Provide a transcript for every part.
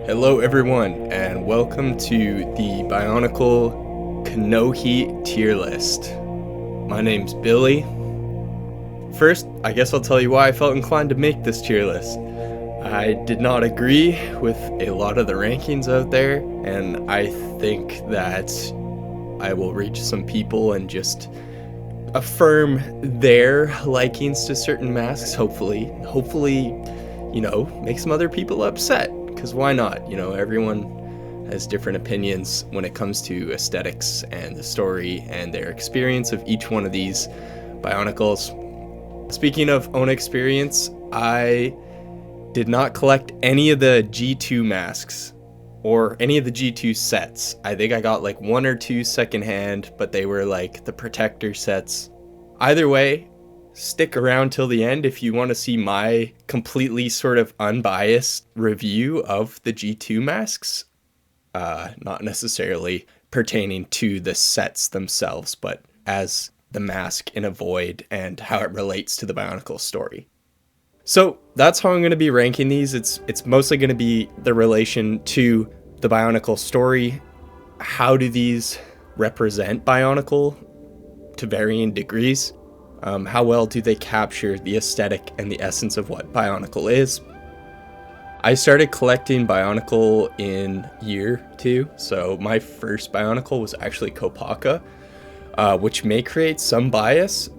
Hello everyone, and welcome to the Bionicle Kanohi tier list. My name's Billy. First, I guess I'll tell you why I felt inclined to make this tier list. I did not agree with a lot of the rankings out there, and I think that I will reach some people and just affirm their likings to certain masks, hopefully, make some other people upset. Because why not? Everyone has different opinions when it comes to aesthetics and the story and their experience of each one of these Bionicles. Speaking of own experience, I did not collect any of the G2 masks or any of the G2 sets. I think I got like one or two secondhand, but they were like the protector sets. Either way, stick around till the end if you want to see my completely sort of unbiased review of the G2 masks. Not necessarily pertaining to the sets themselves, but as the mask in a void and how it relates to the Bionicle story. So that's how I'm going to be ranking these. It's mostly going to be the relation to the Bionicle story. How do these represent Bionicle to varying degrees? How well do they capture the aesthetic and the essence of what Bionicle is? I started collecting Bionicle in year 2, so my first Bionicle was actually Kopaka, which may create some bias,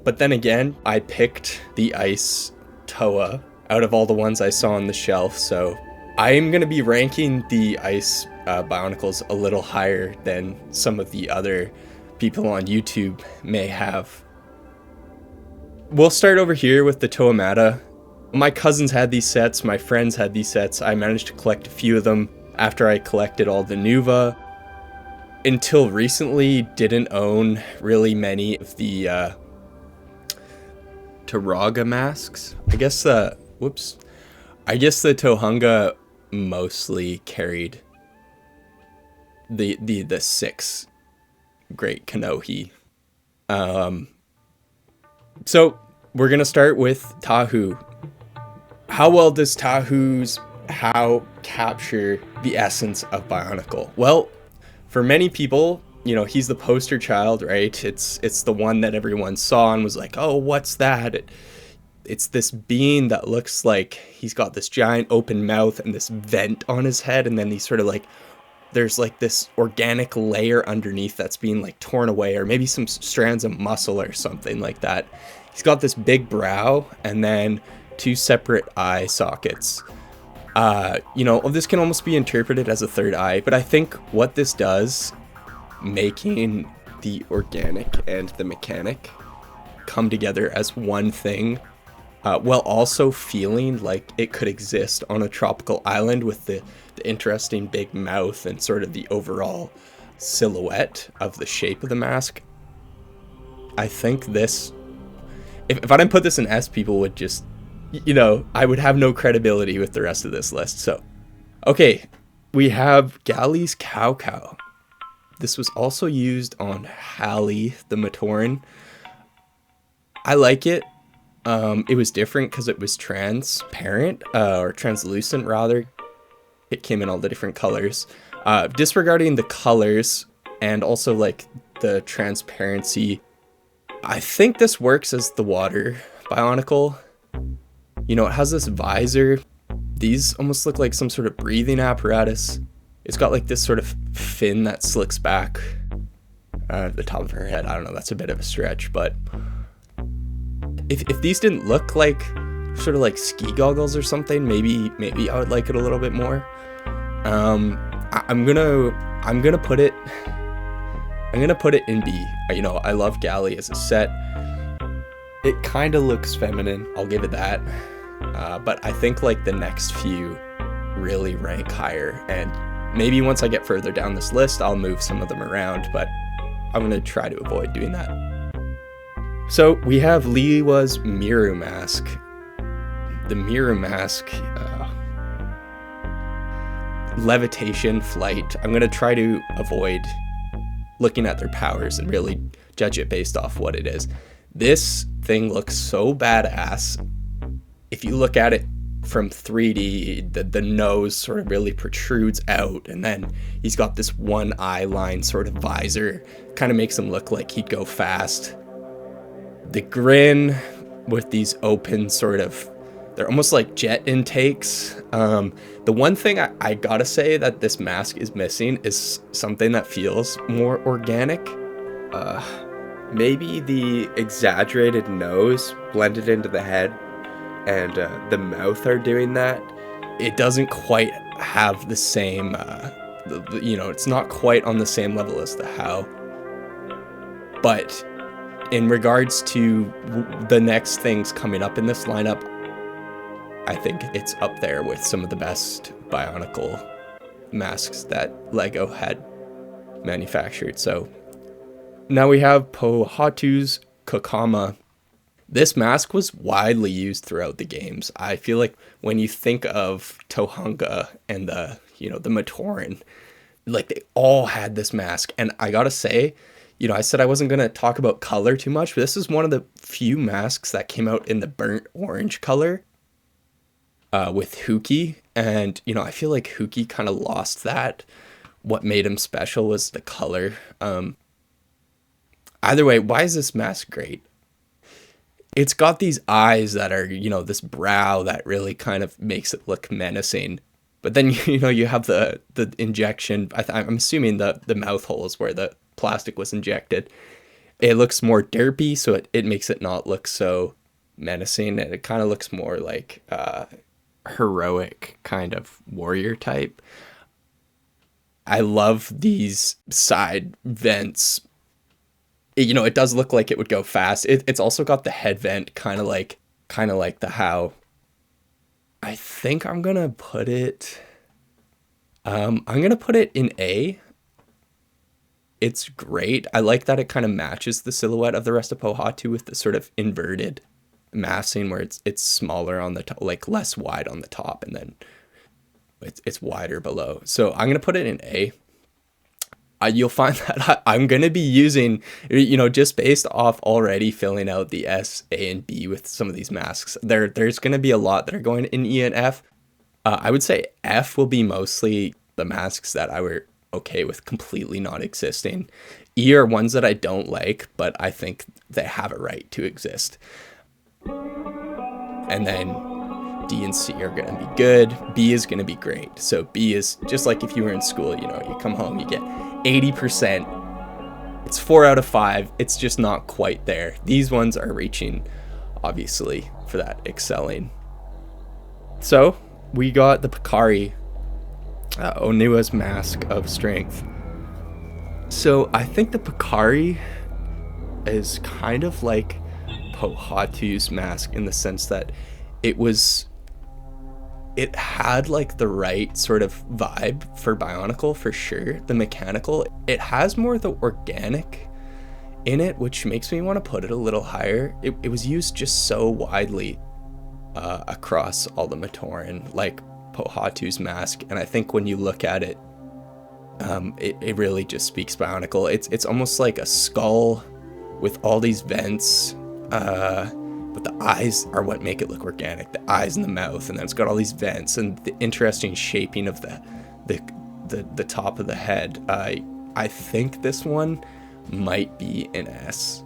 but then again, I picked the Ice Toa out of all the ones I saw on the shelf, so I'm going to be ranking the Ice Bionicles a little higher than some of the other people on YouTube may have. We'll start over here with the Toamata. My cousins had these sets, my friends had these sets. I managed to collect a few of them after I collected all the Nuva. Until recently, didn't own really many of the Taraga masks. I guess the Tohunga mostly carried the 6 great Kanohi. So we're going to start with Tahu. How well does Tahu's how capture the essence of Bionicle? Well, for many people, he's the poster child, right? It's the one that everyone saw and was like, oh, what's that? It's this being that looks like he's got this giant open mouth and this vent on his head, and then he's sort of like, there's like this organic layer underneath that's being like torn away, or maybe some strands of muscle or something like that. He's got this big brow and then 2 separate eye sockets. This can almost be interpreted as a third eye, but I think what this does, making the organic and the mechanic come together as one thing, while also feeling like it could exist on a tropical island with the interesting big mouth and sort of the overall silhouette of the shape of the mask. I think this, if I didn't put this in S, people would just, I would have no credibility with the rest of this list. So, okay, we have Galli's Cow Cow. This was also used on Hallie the Matoran. I like it. It was different because it was transparent, or translucent rather. It came in all the different colors. Disregarding the colors and also like the transparency, I think this works as the water Bionicle. It has this visor. These almost look like some sort of breathing apparatus. It's got like this sort of fin that slicks back the top of her head. I don't know, that's a bit of a stretch, but if these didn't look like sort of like ski goggles or something, maybe I would like it a little bit more. I'm gonna put it in B. I love Galli as a set. It kind of looks feminine, I'll give it that. But I think like the next few really rank higher, and maybe once I get further down this list, I'll move some of them around, but I'm gonna try to avoid doing that. So we have Liwa's Miru mask. The Miru mask, levitation, flight. I'm gonna try to avoid looking at their powers and really judge it based off what it is. This thing looks so badass. If you look at it from 3D, the nose sort of really protrudes out, and then he's got this one eye line sort of visor, kind of makes him look like he'd go fast. The grin with these open sort of, they're almost like jet intakes. The one thing I gotta say that this mask is missing is something that feels more organic. Maybe the exaggerated nose blended into the head and the mouth are doing that. It doesn't quite have the same, it's not quite on the same level as the how. But in regards to the next things coming up in this lineup, I think it's up there with some of the best Bionicle masks that LEGO had manufactured. So now we have Pohatu's Kokama. This mask was widely used throughout the games. I feel like when you think of Tohunga and the Matoran, like they all had this mask. And I gotta say, I said I wasn't gonna talk about color too much, but this is one of the few masks that came out in the burnt orange color with Huki. And, I feel like Huki kind of lost that. What made him special was the color. Either way, why is this mask great? It's got these eyes that are, this brow that really kind of makes it look menacing. But then, you have the injection. I'm assuming the mouth hole is where the plastic was injected. It looks more derpy, so it makes it not look so menacing. And it kind of looks more like heroic kind of warrior type. I love these side vents. It does look like it would go fast. It's also got the head vent, kind of like the how. I think I'm gonna put it. I'm gonna put it in A. It's great. I like that it kind of matches the silhouette of the rest of Pohatu with the sort of inverted massing, where it's smaller on the top, like less wide on the top, and then it's wider below. So I'm gonna put it in A. You'll find that I'm going to be using, just based off already filling out the S, A, and B with some of these masks. There's going to be a lot that are going in E and F. I would say F will be mostly the masks that I were okay with completely not existing. E are ones that I don't like, but I think they have a right to exist. And then D and C are going to be good. B is going to be great. So B is just like if you were in school, you come home, you get 80%. It's 4 out of 5. It's just not quite there. These ones are reaching, obviously, for that excelling. So we got the Pakari, Onua's Mask of Strength. So I think the Pakari is kind of like Pohatu's mask in the sense that it had like the right sort of vibe for Bionicle for sure. The mechanical, it has more of the organic in it, which makes me want to put it a little higher. It was used just so widely across all the Matoran, like Pohatu's mask. And I think when you look at it, it really just speaks Bionicle. It's almost like a skull with all these vents, but the eyes are what make it look organic. The eyes and the mouth, and then it's got all these vents and the interesting shaping of the top of the head. I think this one might be an S.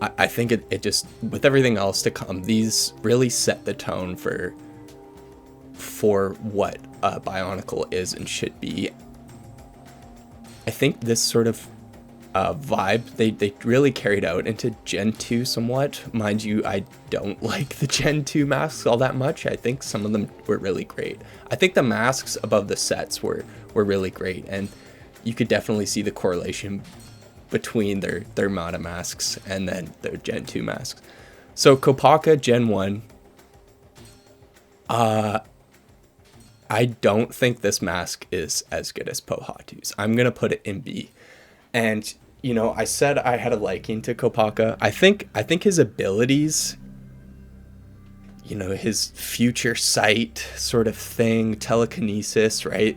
I think it just, with everything else to come, these really set the tone for what Bionicle is and should be. I think this sort of vibe they really carried out into Gen 2 somewhat. Mind you, I don't like the Gen 2 masks all that much. I think some of them were really great. I think the masks above the sets were really great, and you could definitely see the correlation between their Mata masks and then their Gen 2 masks. So Kopaka Gen 1, I don't think this mask is as good as Pohatu's. I'm gonna put it in B. And I said I had a liking to Kopaka. I think his abilities, his future sight sort of thing, telekinesis, right?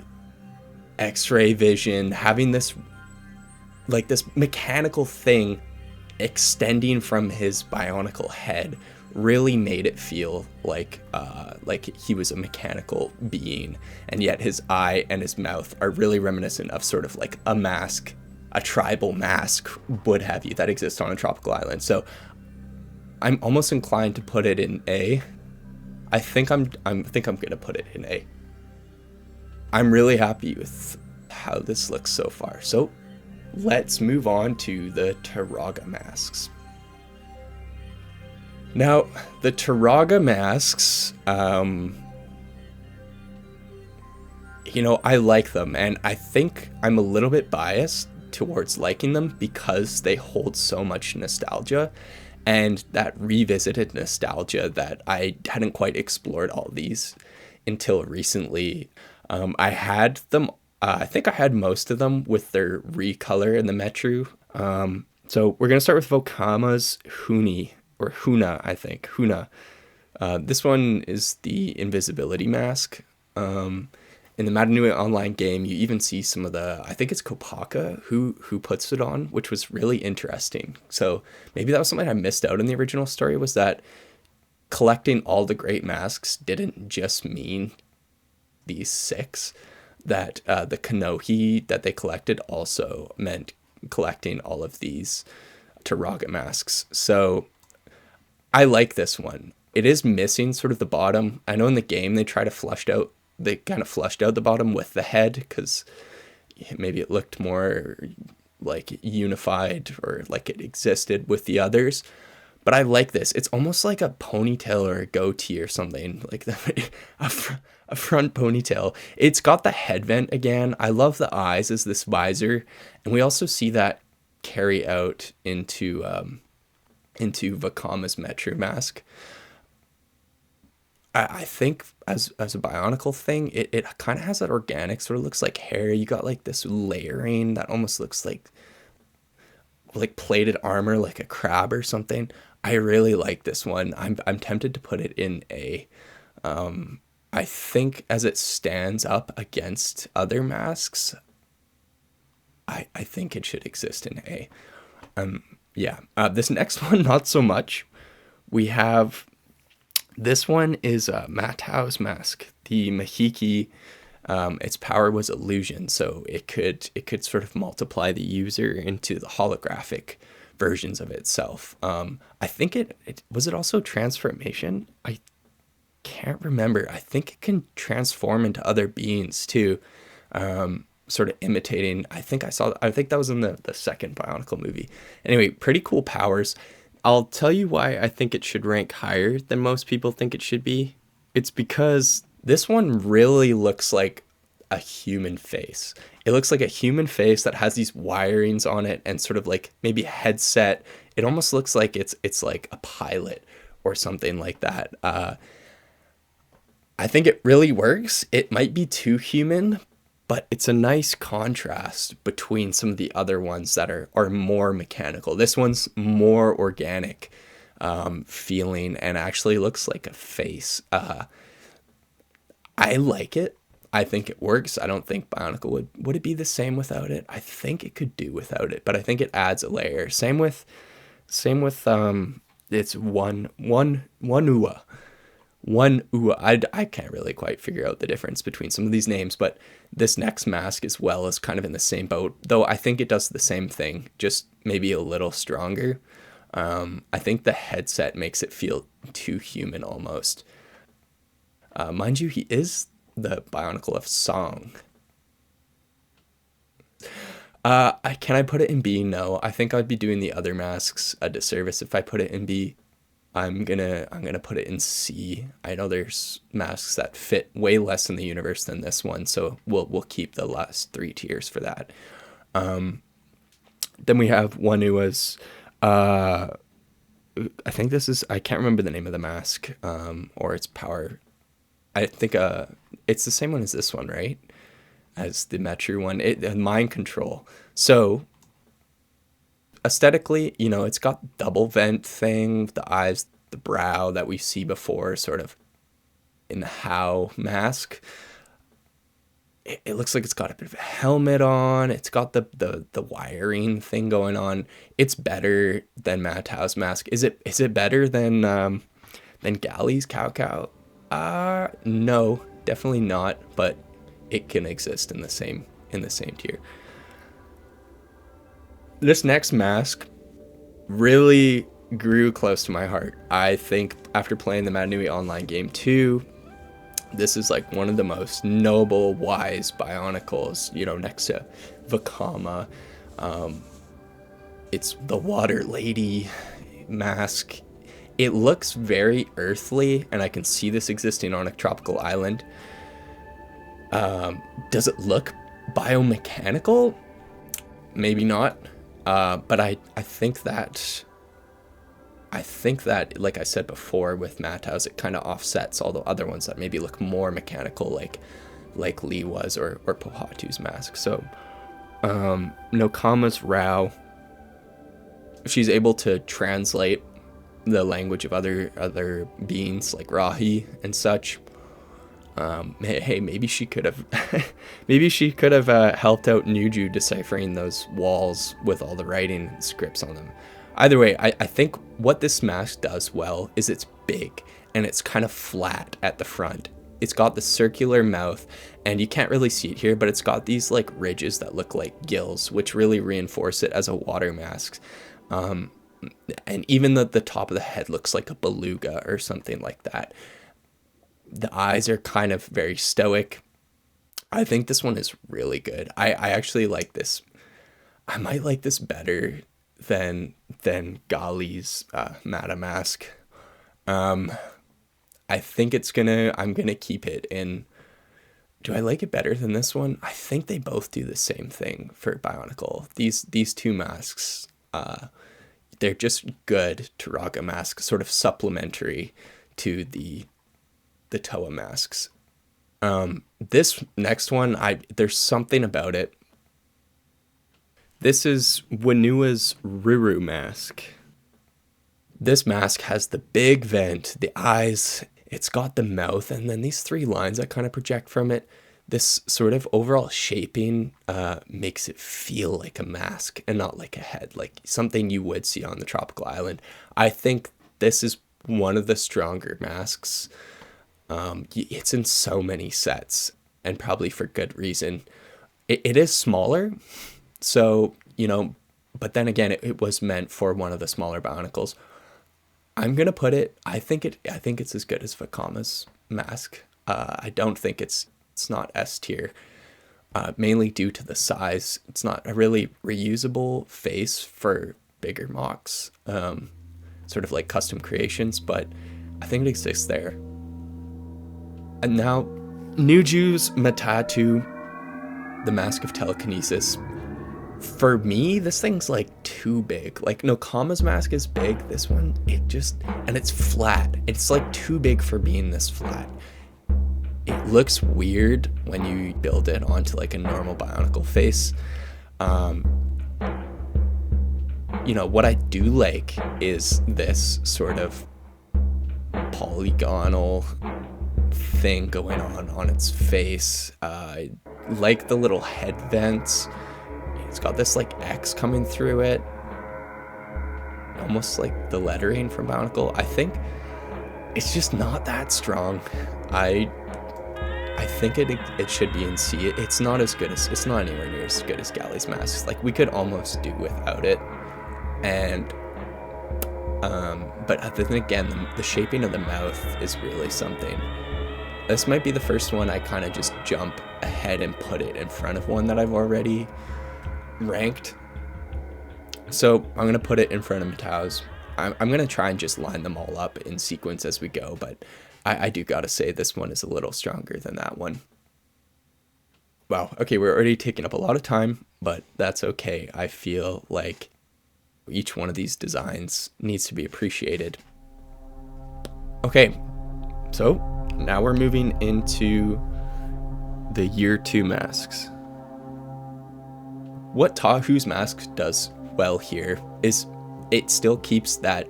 X-ray vision, having this mechanical thing extending from his Bionicle head really made it feel like he was a mechanical being, and yet his eye and his mouth are really reminiscent of sort of like a mask, a tribal mask would have you that exists on a tropical island. So I'm almost inclined to put it in A. I think I'm gonna put it in A. I'm really happy with how this looks so far. So let's move on to the Turaga masks. Now, the Turaga masks, I like them, and I think I'm a little bit biased towards liking them because they hold so much nostalgia, and that revisited nostalgia that I hadn't quite explored all these until recently. I had them, I think I had most of them with their recolor in the Metru. So we're going to start with Vokama's Huni, or Huna, I think. Huna. This one is the invisibility mask. In the Matanui online game, you even see some of the, I think it's Kopaka who puts it on, which was really interesting. So maybe that was something I missed out in the original story, was that collecting all the great masks didn't just mean these 6, that the Kanohi that they collected also meant collecting all of these Turaga masks. So I like this one. It is missing sort of the bottom. I know in the game they kind of flushed out the bottom with the head, because maybe it looked more like unified or like it existed with the others. But I like this. It's almost like a ponytail or a goatee or something, like a front ponytail. It's got the head vent again. I love the eyes as this visor, and we also see that carry out into Vakama's Metru mask. I think as a Bionicle thing, it kind of has that organic sort of, looks like hair. You got like this layering that almost looks like plated armor, like a crab or something. I really like this one. I'm tempted to put it in A. I think as it stands up against other masks, I think it should exist in A. This next one, not so much. We have, this one is Matao's mask, the Mahiki. Its power was illusion, so it could sort of multiply the user into the holographic versions of itself. I think it was it also transformation. I can't remember. I think it can transform into other beings too, sort of imitating. I think that was in the second Bionicle movie. Anyway, pretty cool powers. I'll tell you why I think it should rank higher than most people think it should be. It's because this one really looks like a human face. It looks like a human face that has these wirings on it and sort of like maybe a headset. It almost looks like it's like a pilot or something like that. I think it really works. It might be too human, but it's a nice contrast between some of the other ones that are more mechanical. This one's more organic feeling and actually looks like a face. I like it. I think it works. I don't think Bionicle would it be the same without it? I think it could do without it, but I think it adds a layer. Same with it's one Ua. One Ua. I can't really quite figure out the difference between some of these names, but this next mask as well is kind of in the same boat, though I think it does the same thing, just maybe a little stronger. I think the headset makes it feel too human almost. Mind you, he is the Bionicle of Song. Can I put it in B? No. I think I'd be doing the other masks a disservice if I put it in B. I'm gonna put it in C. I know there's masks that fit way less in the universe than this one, so we'll keep the last 3 tiers for that. Then we have Wanua's. I think this is, I can't remember the name of the mask or its power. I think it's the same one as this one, right? As the Metru one, mind control. So aesthetically, it's got double vent thing, the eyes, the brow that we see before, sort of in the How mask. It looks like it's got a bit of a helmet on. It's got the wiring thing going on. It's better than Matao's mask. Is it better than Then Galli's Cow Cow, no, definitely not, but it can exist in the same tier. This next mask really grew close to my heart. I think after playing the Madanui online game 2, this is like one of the most noble, wise Bionicles, you know, next to Vakama. It's the Water Lady mask. It looks very earthly, and I can see this existing on a tropical island. Does it look biomechanical? Maybe not. But I think that, like I said before with Matau's, it kind of offsets all the other ones that maybe look more mechanical, like Lee was, or Pohatu's mask. So, Nokama's Rao, she's able to translate the language of other beings like Rahi and such. Hey, maybe she could have helped out Nuju deciphering those walls with all the writing and scripts on them. Either way, I think what this mask does well is it's big and it's kind of flat at the front. It's got the circular mouth, and you can't really see it here, but it's got these like ridges that look like gills, which really reinforce it as a water mask. And even the top of the head looks like a beluga or something like that. The eyes are kind of very stoic. I think this one is really good. I actually like this. I might like this better than Gali's Mata mask. I think I'm gonna keep it in. Do I like it better than this one? I think they both do the same thing for Bionicle. These two masks, they're just good Turaga masks, sort of supplementary to the Toa masks. This next one, there's something about it. This is Wanua's Ruru mask. This mask has the big vent, the eyes, it's got the mouth, and then these 3 lines that kind of project from it. This sort of overall shaping makes it feel like a mask and not like a head, like something you would see on the tropical island. I think this is one of the stronger masks. It's in so many sets, and probably for good reason. It is smaller, so, you know, but then again, it was meant for one of the smaller Bionicles. I'm gonna put it. I think it's as good as Vakama's mask. I don't think it's not S tier, mainly due to the size. It's not a really reusable face for bigger mocks, sort of like custom creations, but I think it exists there. And now, Nuju's Matatu, the Mask of Telekinesis. For me, this thing's like too big. Like Nokama's mask is big. This one, and it's flat. It's like too big for being this flat. It looks weird when you build it onto like a normal Bionicle face. You know, what I do like is this sort of polygonal thing going on its face. Like the little head vents. It's got this like X coming through it, almost like the lettering from Bionicle. I think it's just not that strong. I think it should be in C. It's not anywhere near as good as Galli's mask. Like, we could almost do without it. And but then again, the shaping of the mouth is really something. This might be the first one I kind of just jump ahead and put it in front of one that I've already ranked. So I'm gonna put it in front of Matau's. I'm gonna try and just line them all up in sequence as we go, but I do gotta say this one is a little stronger than that one. Wow, okay, we're already taking up a lot of time, but that's okay. I feel like each one of these designs needs to be appreciated. Okay, so now we're moving into the year 2 masks. What Tahu's mask does well here is it still keeps that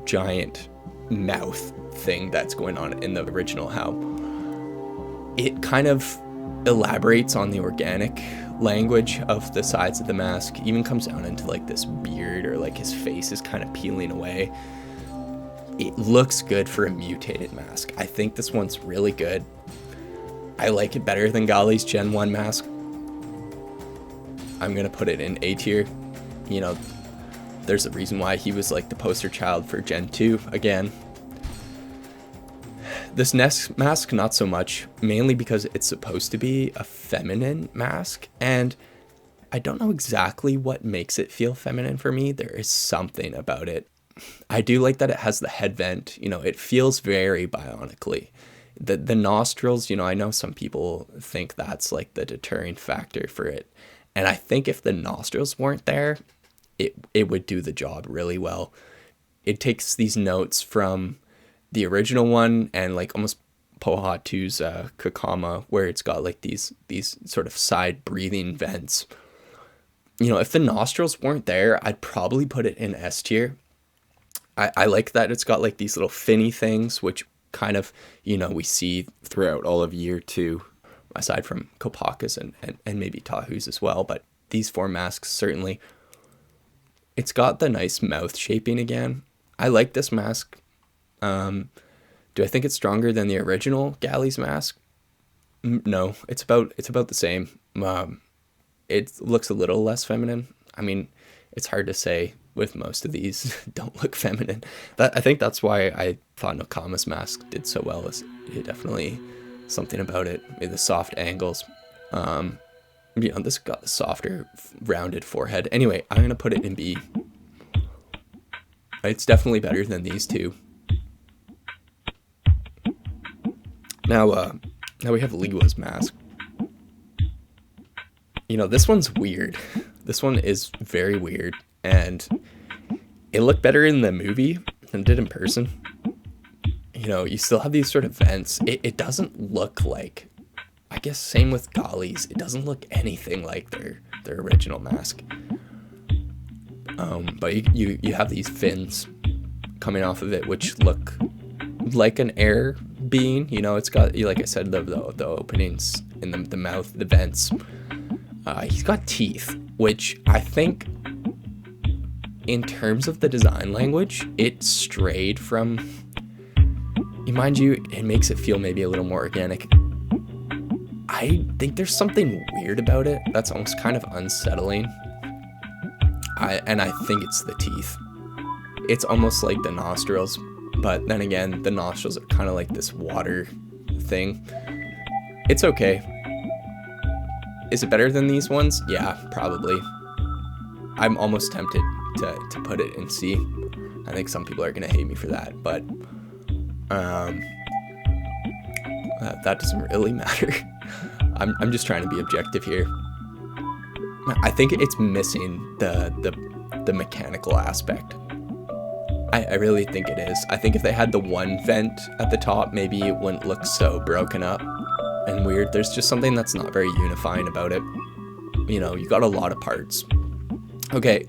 giant mouth thing that's going on in the original How. It kind of elaborates on the organic language of the sides of the mask, even comes down into like this beard, or like his face is kind of peeling away. it looks good for a mutated mask. I think this one's really good. I like it better than Gali's Gen 1 mask. I'm gonna put it in A tier. You know, there's a reason why he was like the poster child for Gen 2 again. This next mask, not so much, mainly because it's supposed to be a feminine mask, and I don't know exactly what makes it feel feminine for me. There is something about it. I do like that it has the head vent. You know, it feels very Bionically. The nostrils, you know, I know some people think that's like the deterring factor for it. And I think if the nostrils weren't there, it would do the job really well. It takes these notes from the original one and like almost Pohatu's Kakama, where it's got like these sort of side breathing vents. You know, if the nostrils weren't there, I'd probably put it in S tier. I like that it's got like these little finny things, which kind of, you know, we see throughout all of year 2, aside from Kopaka's and maybe Tahu's as well. But these 4 masks, certainly. It's got the nice mouth shaping again. I like this mask. Do I think it's stronger than the original Gali's mask? No, it's about the same. It looks a little less feminine. I mean, it's hard to say with most of these don't look feminine. I think that's why I thought Nakama's mask did so well. Is it definitely something about it. Maybe the soft angles. You know, this got the softer, rounded forehead. Anyway, I'm gonna put it in B. It's definitely better than these two. Now we have Liwa's mask. You know, this one's weird. This one is very weird, and it looked better in the movie than it did in person. You know, you still have these sort of vents. It doesn't look like, I guess same with Gali's, it doesn't look anything like their original mask. But you have these fins coming off of it, which look like an air being. You know, it's got, like I said, the openings in the mouth, the vents. He's got teeth, which I think, in terms of the design language, it strayed from. Mind you, it makes it feel maybe a little more organic. I think there's something weird about it that's almost kind of unsettling. I think it's the teeth. It's almost like the nostrils, but then again, the nostrils are kind of like this water thing. It's okay. Is it better than these ones? Yeah, probably. I'm almost tempted to put it in C. I think some people are gonna hate me for that, but that doesn't really matter. I'm just trying to be objective here. I think it's missing the mechanical aspect. I really think it is. I think if they had the one vent at the top, maybe it wouldn't look so broken up and weird. There's just something that's not very unifying about it. You know, you got a lot of parts. Okay,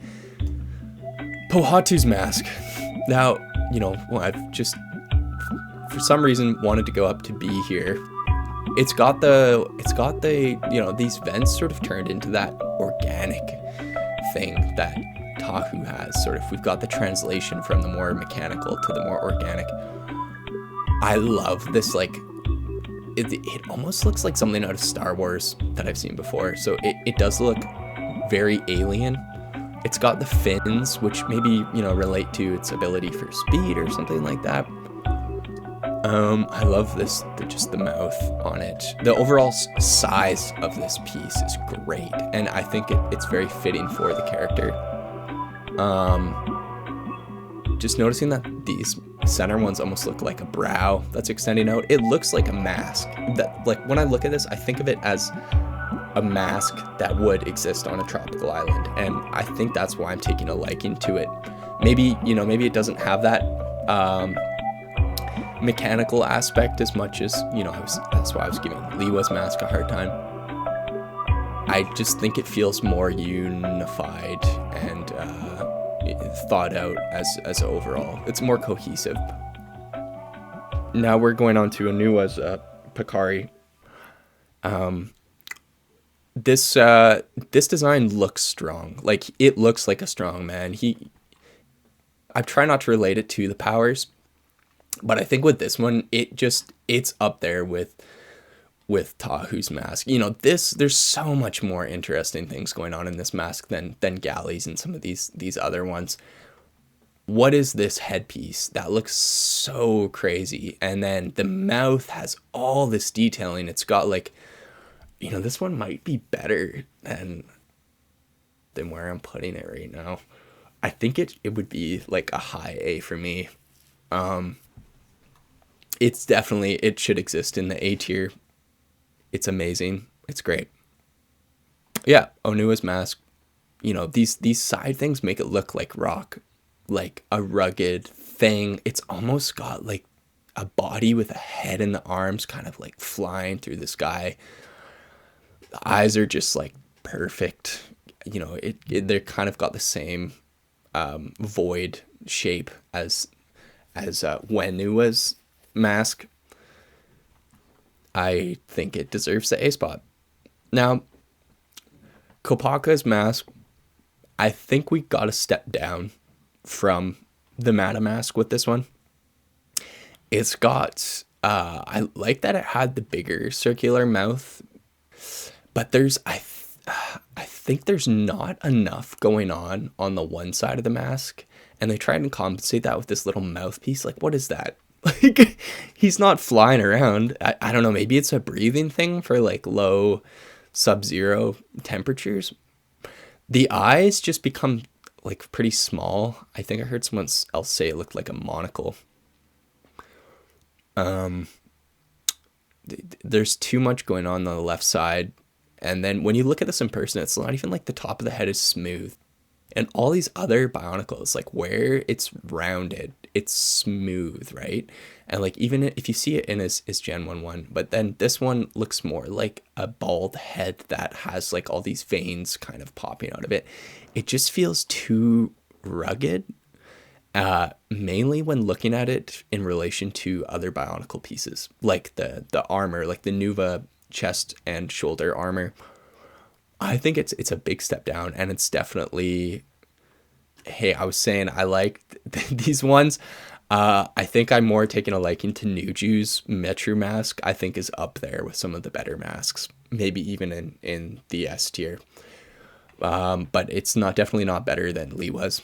Pohatu's mask. Now, you know, I've just, for some reason, wanted to go up to B here. It's got the, you know, these vents sort of turned into that organic thing that Tahu has. Sort of, we've got the translation from the more mechanical to the more organic. I love this, like, it almost looks like something out of Star Wars that I've seen before. So it does look very alien. It's got the fins, which maybe, you know, relate to its ability for speed or something like that. I love this, just the mouth on it. The overall size of this piece is great, and I think it's very fitting for the character. Just noticing that these center ones almost look like a brow that's extending out. It looks like a mask. That, like, when I look at this, I think of it as a mask that would exist on a tropical island, and I think that's why I'm taking a liking to it. Maybe, you know, maybe it doesn't have that mechanical aspect as much as, you know, that's why I was giving Liwa's mask a hard time. I just think it feels more unified and thought out as overall. It's more cohesive. Now we're going on to Anua's Pakari. This design looks strong. Like, it looks like a strong man. I try not to relate it to the powers, But I think with this one, it's up there with Tahu's mask. You know, there's so much more interesting things going on in this mask than Galley's and some of these other ones. What is this headpiece that looks so crazy? And then the mouth has all this detailing. It's got like, you know, this one might be better than where I'm putting it right now. I think it would be like a high A for me. It's definitely, it should exist in the A tier. It's amazing. It's great. Yeah, Onua's mask. You know, these side things make it look like rock, like a rugged thing. It's almost got like a body with a head and the arms kind of like flying through the sky. The eyes are just like perfect. You know, they're kind of got the same void shape as Wenua's mask. I think it deserves the A spot. Now, Kopaka's mask, I think we got a step down from the Mata mask with this one. It's got, I like that it had the bigger circular mouth, but I think there's not enough going on the one side of the mask, and they tried to compensate that with this little mouthpiece. Like, what is that? Like, he's not flying around. I don't know, maybe it's a breathing thing for like low sub-zero temperatures. The eyes just become like pretty small. I think I heard someone else say it looked like a monocle. There's too much going on the left side. And then when you look at this in person, it's not even like the top of the head is smooth. And all these other Bionicles, like where it's rounded, it's smooth, right? And like even if you see it in his Gen 1, but then this one looks more like a bald head that has like all these veins kind of popping out of it. It just feels too rugged, mainly when looking at it in relation to other Bionicle pieces, like the armor, like the Nuva chest and shoulder armor. I think it's a big step down, and it's definitely, hey, I was saying I liked these ones. I think I'm more taking a liking to Nuju's Metru mask. I think is up there with some of the better masks, maybe even in the S tier. But it's definitely not better than Liwa's.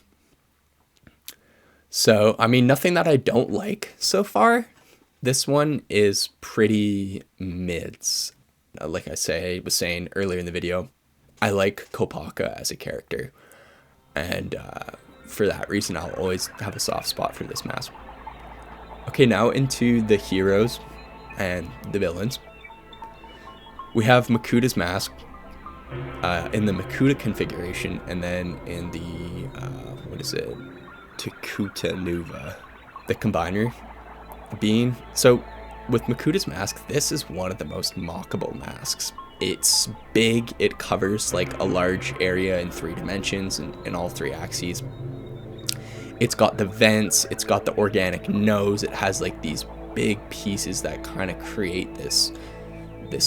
So, I mean, nothing that I don't like so far. This one is pretty mids. Like I was saying earlier in the video, I like Kopaka as a character, and for that reason, I'll always have a soft spot for this mask. Okay, now into the heroes and the villains. We have Makuta's mask in the Makuta configuration, and then in the, Takuta Nuva, the combiner being. So with Makuta's mask, this is one of the most mockable masks. It's big, it covers like a large area in 3 dimensions and in all 3 axes. It's got the vents, it's got the organic nose, it has like these big pieces that kind of create this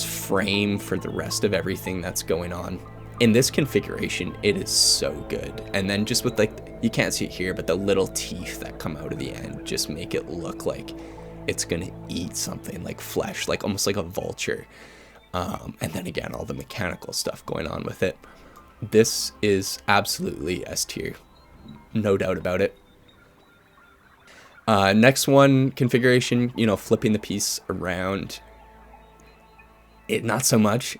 frame for the rest of everything that's going on. In this configuration, it is so good. And then just with like, you can't see it here, but the little teeth that come out of the end just make it look like it's gonna eat something, like flesh, like almost like a vulture. And then again, all the mechanical stuff going on with it. This is absolutely S tier, no doubt about it. Next one, configuration, you know, flipping the piece around. It not so much.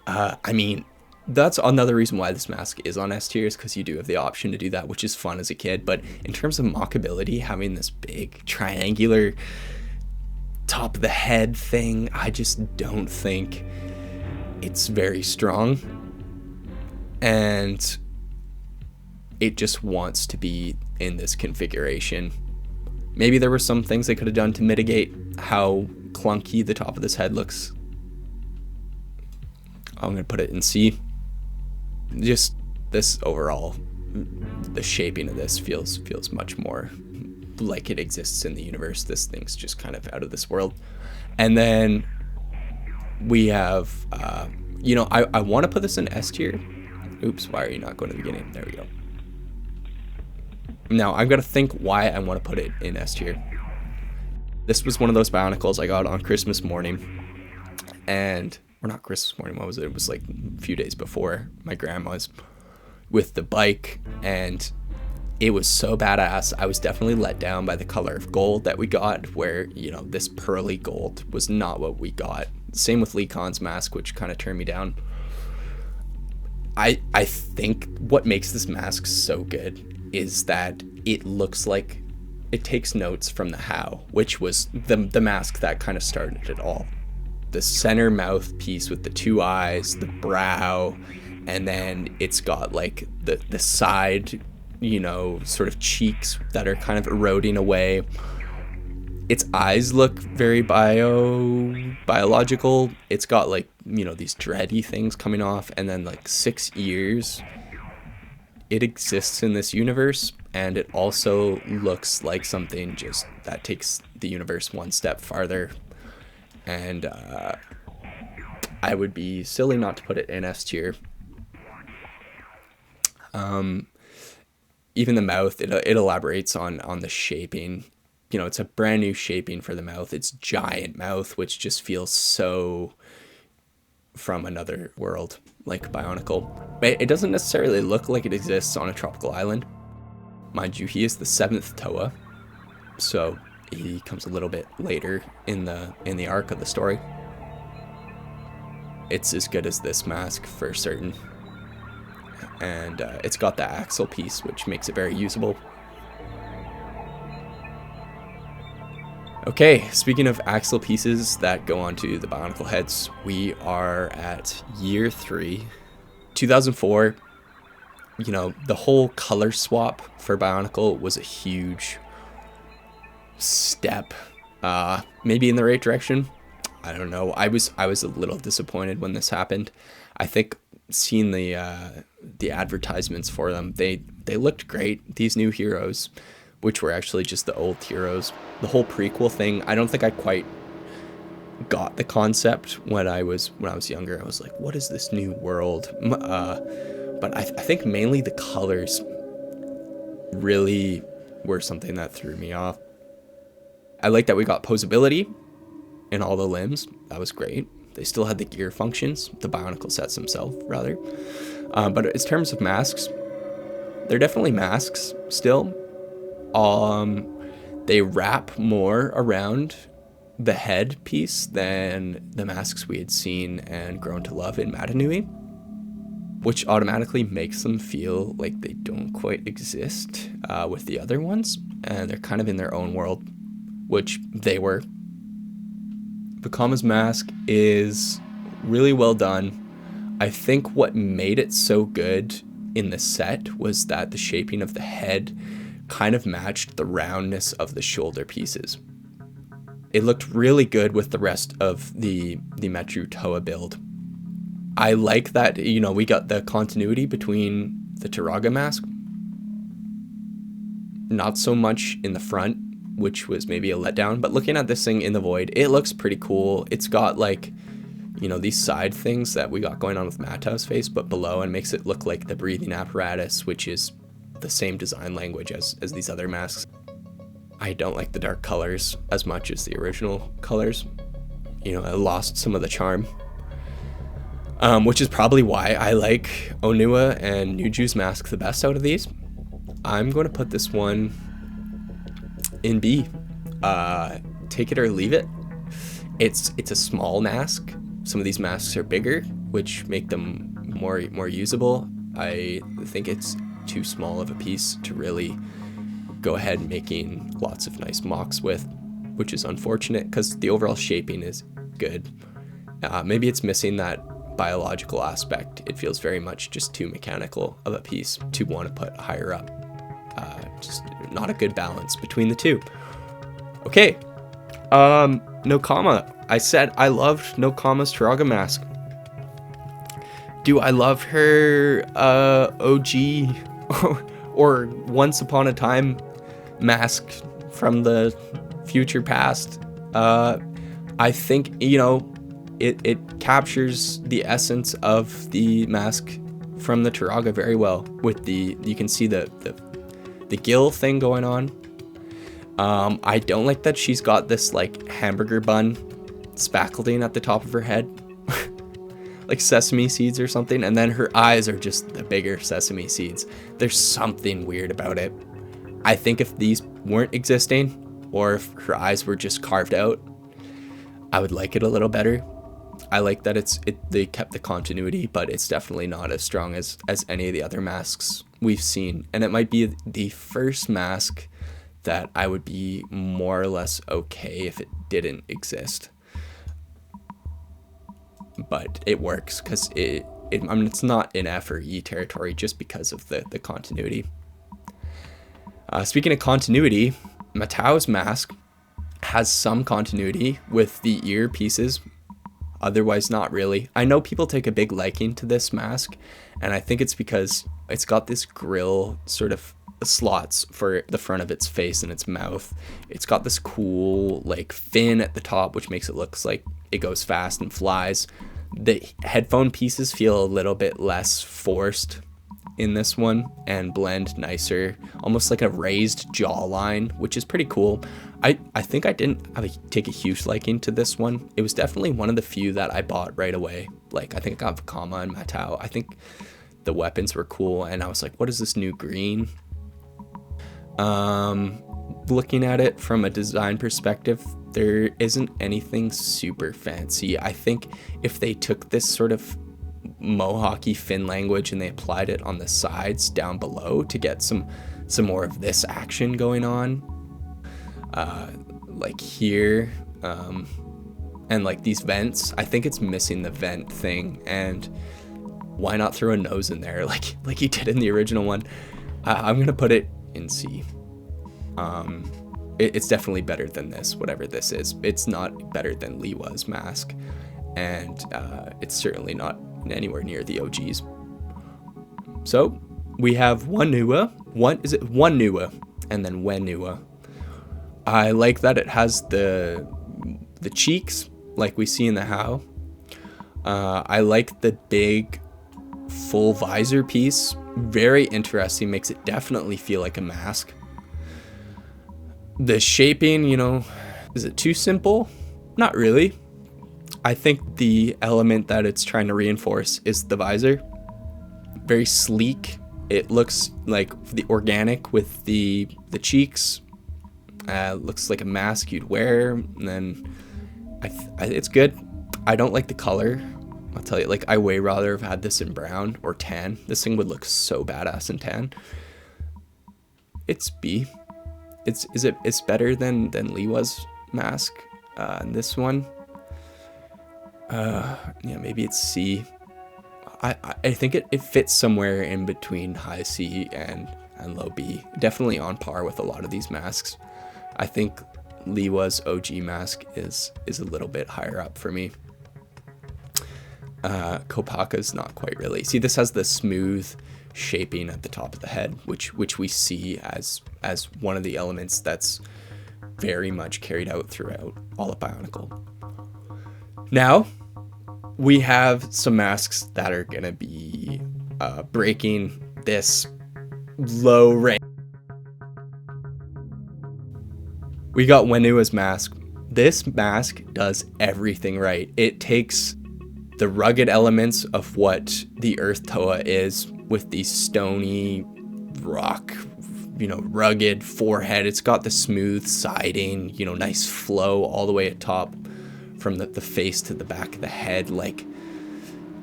I mean, that's another reason why this mask is on S tier, is because you do have the option to do that, which is fun as a kid. But in terms of mockability, having this big triangular top of the head thing, I just don't think it's very strong, and it just wants to be in this configuration. Maybe there were some things they could have done to mitigate how clunky the top of this head looks. I'm gonna put it in C. Just this overall, the shaping of this feels much more like it exists in the universe. This thing's just kind of out of this world. And then we have, you know, I want to put this in S tier. Oops, why are you not going to the beginning? There we go. Now, I'm going to think why I want to put it in S tier. This was one of those Bionicles I got on Christmas morning. And, or not Christmas morning, what was it? It was like a few days before my grandma's, with the bike. And it was so badass. I was definitely let down by the color of gold that we got, where, you know, this pearly gold was not what we got. Same with Lee Khan's mask, which kind of turned me down. I think what makes this mask so good is that it looks like it takes notes from the How, which was the mask that kind of started it all. The center mouthpiece with the two eyes, the brow, and then it's got like the side, you know, sort of cheeks that are kind of eroding away. Its eyes look very biological. It's got like, you know, these dready things coming off, and then like 6 ears. It exists in this universe, and it also looks like something just that takes the universe one step farther. And I would be silly not to put it in S tier. Even the mouth, it elaborates on the shaping. You know, it's a brand new shaping for the mouth. It's giant mouth, which just feels so from another world, like Bionicle. But it doesn't necessarily look like it exists on a tropical island. Mind you, he is the 7th Toa, so he comes a little bit later in the arc of the story. It's as good as this mask for certain. And it's got the axle piece, which makes it very usable. Okay, speaking of axle pieces that go onto the Bionicle heads, we are at year 3, 2004. You know, the whole color swap for Bionicle was a huge step, maybe in the right direction. I don't know. I was a little disappointed when this happened. I think seeing the advertisements for them, they looked great. These new heroes, which were actually just the old heroes. The whole prequel thing, I don't think I quite got the concept when I was younger. I was like, what is this new world? But I think mainly the colors really were something that threw me off. I like that we got posability in all the limbs. That was great. They still had the gear functions, the Bionicle sets themselves, rather. But in terms of masks, they're definitely masks still. They wrap more around the head piece than the masks we had seen and grown to love in Matanui, which automatically makes them feel like they don't quite exist with the other ones, and they're kind of in their own world, which they were. Vekama's mask is really well done. I think what made it so good in the set was that the shaping of the head kind of matched the roundness of the shoulder pieces. It looked really good with the rest of the Metru Toa build. I like that, you know, we got the continuity between the Turaga mask. Not so much in the front, which was maybe a letdown, but looking at this thing in the void, it looks pretty cool. It's got like, you know, these side things that we got going on with Matau's face, but below, and makes it look like the breathing apparatus, which is the same design language as these other masks. I don't like the dark colors as much as the original colors. You know, I lost some of the charm. Which is probably why I like Onua and Nuju's mask the best out of these. I'm going to put this one in B. Take it or leave it. It's a small mask. Some of these masks are bigger, which make them more usable. I think it's too small of a piece to really go ahead making lots of nice mocks with, which is unfortunate because the overall shaping is good. Maybe it's missing that biological aspect. It feels very much just too mechanical of a piece to want to put higher up. Just not a good balance between the two. Okay, Nokama. I said I loved Nokama's Turaga mask. Do I love her OG or Once Upon a Time mask from the future past? I think, you know, it captures the essence of the mask from the Turaga very well. With you can see the the gill thing going on. I don't like that she's got this like hamburger bun spackling at the top of her head. Like sesame seeds or something, and then her eyes are just the bigger sesame seeds. There's something weird about it. I think if these weren't existing, or if her eyes were just carved out, I would like it a little better. I like that they kept the continuity, but it's definitely not as strong as any of the other masks we've seen. And it might be the first mask that I would be more or less okay if it didn't exist. But it works because it's not in F or E territory just because of the continuity. Speaking of continuity, Matao's mask has some continuity with the ear pieces, otherwise not really. I know people take a big liking to this mask, and I think it's because it's got this grill sort of slots for the front of its face and its mouth. It's got this cool like fin at the top, which makes it look like it goes fast and flies. The headphone pieces feel a little bit less forced in this one and blend nicer, almost like a raised jawline, which is pretty cool. I think I didn't take a huge liking to this one. It was definitely one of the few that I bought right away. Like I think I got Kama and Matao. I think the weapons were cool, and I was like, what is this new green? Looking at it from a design perspective, there isn't anything super fancy. I think if they took this sort of Mohawky fin language and they applied it on the sides down below to get some more of this action going on, like here, and like these vents, I think it's missing the vent thing. And why not throw a nose in there like you did in the original one? I'm gonna put it in C. It's definitely better than this, whatever this is. It's not better than Liwa's mask, and it's certainly not anywhere near the OGs. So we have Wanua, and then Wenua. I like that it has the cheeks like we see in the How. I like the big full visor piece. Very interesting, makes it definitely feel like a mask. The shaping, is it too simple? Not really. I think the element that it's trying to reinforce is the visor. Very sleek. It looks like the organic with the cheeks. Looks like a mask you'd wear. And then it's good. I don't like the color. I'll tell you, like, I way rather have had this in brown or tan. This thing would look so badass in tan. It's B. It's better than Liwa's mask. And this one, maybe it's C. I think it fits somewhere in between high C and low B. Definitely on par with a lot of these masks. I think Liwa's OG mask is a little bit higher up for me. Kopaka's not quite really. See, this has the smooth shaping at the top of the head, which we see as one of the elements that's very much carried out throughout all of Bionicle. Now, we have some masks that are gonna be breaking this low rank. We got Wenua's mask. This mask does everything right. It takes the rugged elements of what the Earth Toa is, with the stony rock, rugged forehead. It's got the smooth siding, nice flow all the way at top from the face to the back of the head. Like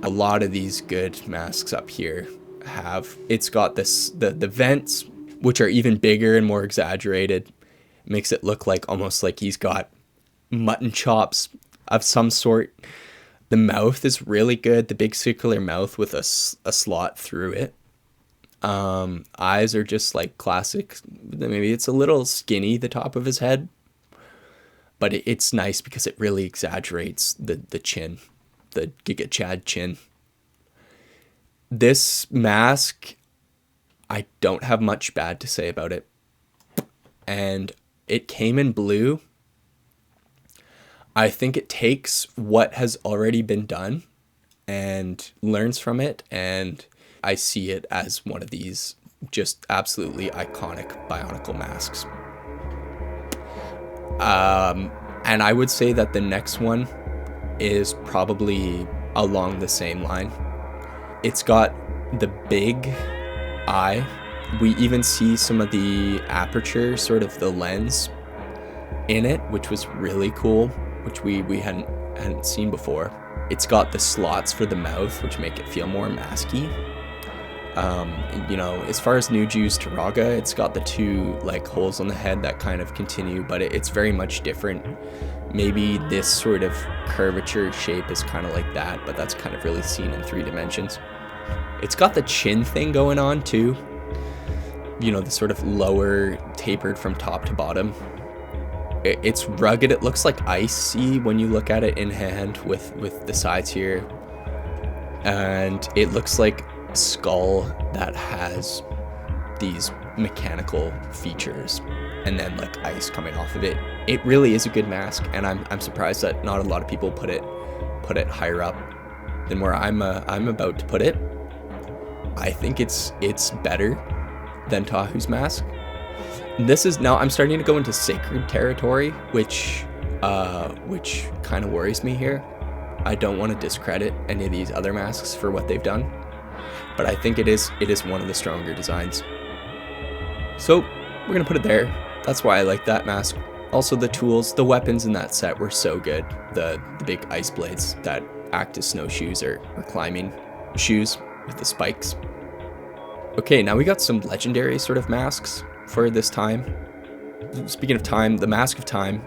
a lot of these good masks up here have. It's got this the vents, which are even bigger and more exaggerated. Makes it look like almost like he's got mutton chops of some sort. The mouth is really good. The big circular mouth with a slot through it. Eyes are just like classic. Maybe it's a little skinny, the top of his head. But it's nice because it really exaggerates the chin. The Giga Chad chin. This mask, I don't have much bad to say about it. And it came in blue. I think it takes what has already been done and learns from it, and I see it as one of these just absolutely iconic Bionicle masks. And I would say that the next one is probably along the same line. It's got the big eye. We even see some of the aperture, sort of the lens in it, which was really cool, which we hadn't seen before. It's got the slots for the mouth, which make it feel more masky. As far as Nuju's Taraga, it's got the two like holes on the head that kind of continue, but it's very much different. Maybe this sort of curvature shape is kind of like that, but that's kind of really seen in 3 dimensions. It's got the chin thing going on too. The sort of lower tapered from top to bottom. It's rugged. It looks like icy when you look at it in hand with the sides here. And it looks like a skull that has these mechanical features and then like ice coming off of it. It really is a good mask, and I'm surprised that not a lot of people put it higher up than where I'm about to put it. I think it's better than Tahu's mask. This is now I'm starting to go into sacred territory, which kind of worries me here. I don't want to discredit any of these other masks for what they've done, but I think it is one of the stronger designs. So we're gonna put it there. That's why I like that mask. Also, the tools, the weapons in that set were so good. The big ice blades that act as snowshoes or climbing shoes with the spikes. Okay, now we got some legendary sort of masks for this time. Speaking of time, the Mask of Time,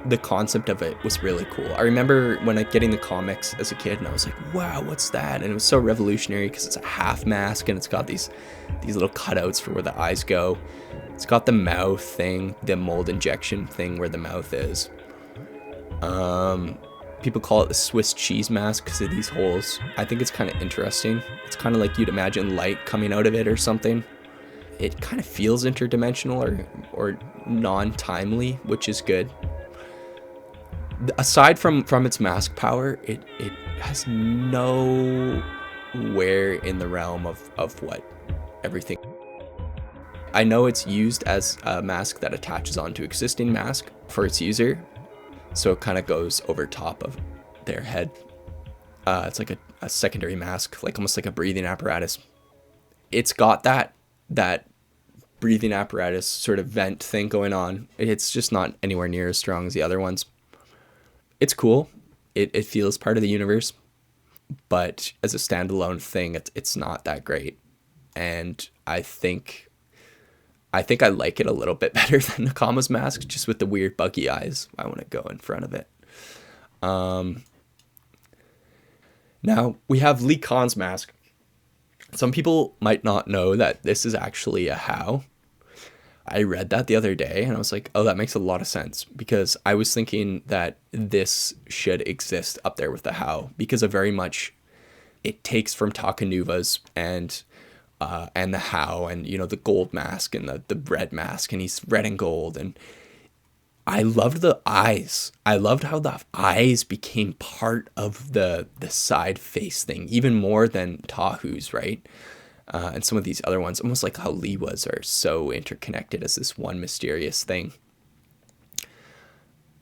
the concept of it was really cool. I remember when getting the comics as a kid, and I was like, wow, what's that? And it was so revolutionary because it's a half mask and it's got these little cutouts for where the eyes go. It's got the mouth thing, the mold injection thing where the mouth is. People call it the Swiss cheese mask because of these holes. I think it's kind of interesting. It's kind of like you'd imagine light coming out of it or something. It kind of feels interdimensional or non-timely, which is good. Aside from its mask power, it has nowhere in the realm of what everything. I know it's used as a mask that attaches onto existing mask for its user, so it kind of goes over top of their head. It's like a secondary mask, like almost like a breathing apparatus. It's got that breathing apparatus sort of vent thing going on. It's just not anywhere near as strong as the other ones. It's cool. It feels part of the universe, but as a standalone thing, it's not that great. And I think I like it a little bit better than Nakama's mask, just with the weird buggy eyes. I want to go in front of it. Now we have Lee Khan's mask. Some people might not know that this is actually a How. I read that the other day and I was like, oh, that makes a lot of sense, because I was thinking that this should exist up there with the How, because of very much it takes from Takanuva's and the How, and the gold mask and the red mask, and he's red and gold, and I loved the eyes. I loved how the eyes became part of the side face thing, even more than Tahu's, right? And some of these other ones, almost like how Liwa's are so interconnected as this one mysterious thing.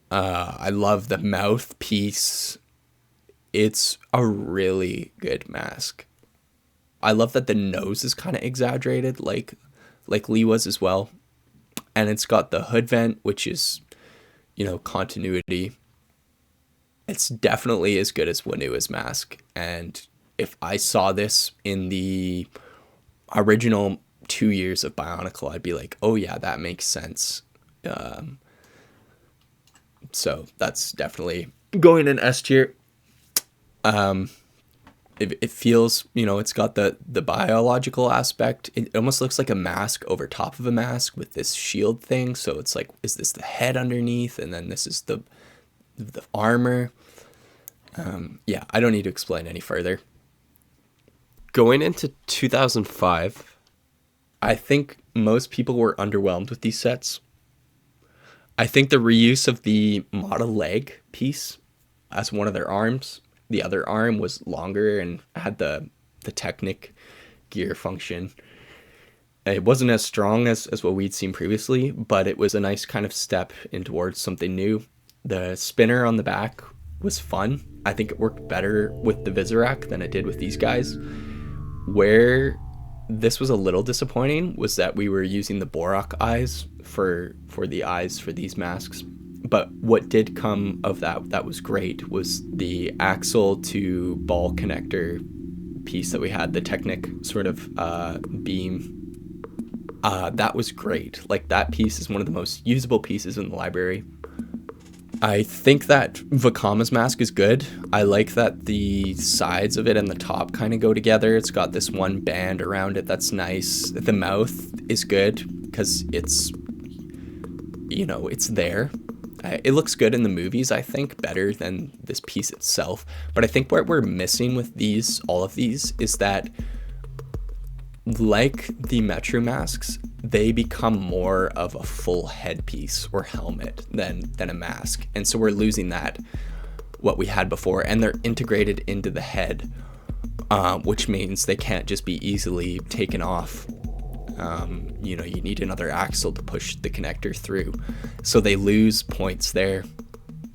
I love the mouthpiece. It's a really good mask. I love that the nose is kind of exaggerated, like Liwa's as well. And it's got the hood vent, which is, continuity. It's definitely as good as Wanua's mask. And if I saw this in the original 2 years of Bionicle, I'd be like, oh yeah, that makes sense. So that's definitely going in S tier. It feels, it's got the biological aspect. It almost looks like a mask over top of a mask with this shield thing. So it's like, is this the head underneath? And then this is the armor. Yeah, I don't need to explain any further. Going into 2005, I think most people were underwhelmed with these sets. I think the reuse of the model leg piece as one of their arms, the other arm was longer and had the Technic gear function. It wasn't as strong as what we'd seen previously, but it was a nice kind of step in towards something new. The spinner on the back was fun. I think it worked better with the Visorak than it did with these guys. Where this was a little disappointing was that we were using the Borak eyes for the eyes for these masks. But what did come of that was great was the axle to ball connector piece that we had, the Technic sort of beam. That was great. Like, that piece is one of the most usable pieces in the library. I think that Vakama's mask is good. I like that the sides of it and the top kind of go together. It's got this one band around it that's nice. The mouth is good because it's, it's there. It looks good in the movies, I think, better than this piece itself. But I think what we're missing with all of these, is that, like the Metru masks, they become more of a full headpiece or helmet than a mask. And so we're losing what we had before, and they're integrated into the head, which means they can't just be easily taken off. You need another axle to push the connector through. So they lose points there.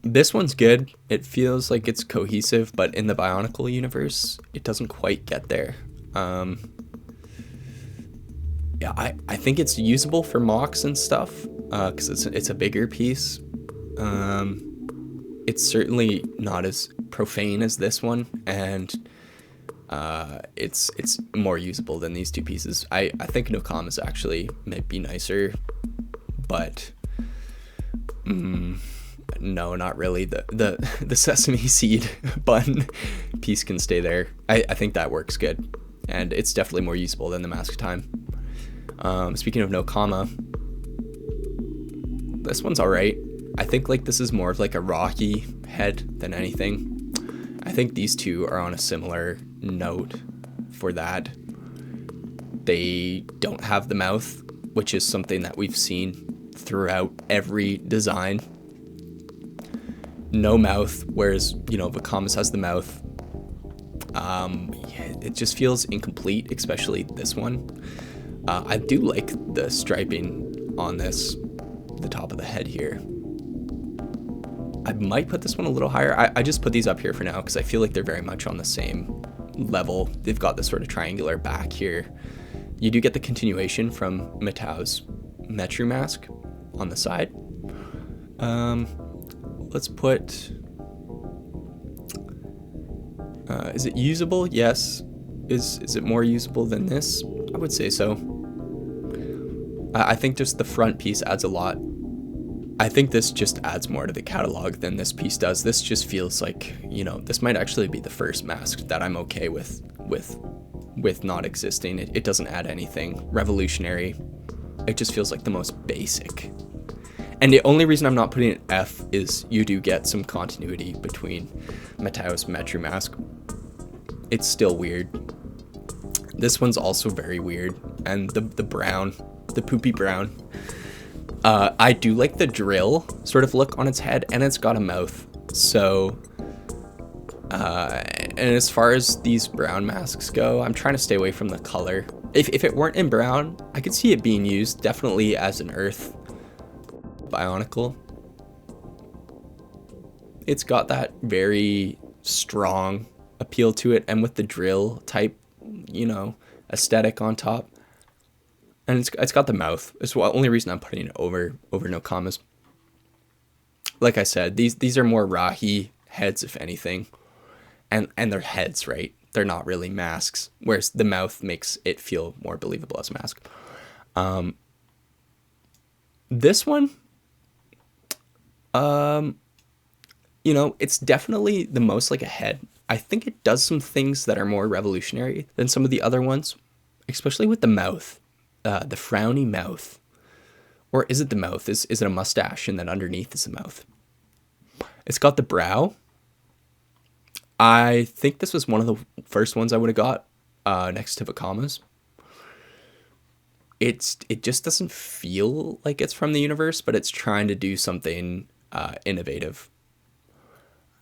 This one's good. It feels like it's cohesive, but in the Bionicle universe, it doesn't quite get there. Yeah, I think it's usable for mocks and stuff, because it's a bigger piece. It's certainly not as profane as this one, and it's more usable than these two pieces. I think Nokama's actually might be nicer, but no, not really. The sesame seed button piece can stay there. I think that works good, and it's definitely more usable than the Mask of Time. Speaking of Nokama, this one's alright. I think this is more of a rocky head than anything. I think these two are on a similar note for that. They don't have the mouth, which is something that we've seen throughout every design. No mouth, whereas, Vakama's has the mouth. It just feels incomplete, especially this one. I do like the striping on the top of the head here. I might put this one a little higher. I just put these up here for now because I feel like they're very much on the same level. They've got this sort of triangular back here. You do get the continuation from Matau's Metru mask on the side. Let's put... is it usable? Yes. Is it more usable than this? I would say so. I think just the front piece adds a lot. I think this just adds more to the catalog than this piece does. This just feels like, this might actually be the first mask that I'm okay with not existing. It doesn't add anything revolutionary. It just feels like the most basic. And the only reason I'm not putting it F is you do get some continuity between Matau's Metru mask. It's still weird. This one's also very weird. And the brown, the poopy brown. I do like the drill sort of look on its head, and it's got a mouth. So, and as far as these brown masks go, I'm trying to stay away from the color. If it weren't in brown, I could see it being used definitely as an earth Bionicle. It's got that very strong appeal to it, and with the drill type, aesthetic on top. And it's got the mouth. It's the only reason I'm putting it over Nokama's. Like I said, these are more Rahi heads, if anything. And they're heads, right? They're not really masks. Whereas the mouth makes it feel more believable as a mask. This one, it's definitely the most like a head. I think it does some things that are more revolutionary than some of the other ones, especially with the mouth. The frowny mouth. Or is it the mouth? Is it a mustache and then underneath is the mouth? It's got the brow. I think this was one of the first ones I would have got next to Vakama's. It just doesn't feel like it's from the universe, but it's trying to do something innovative.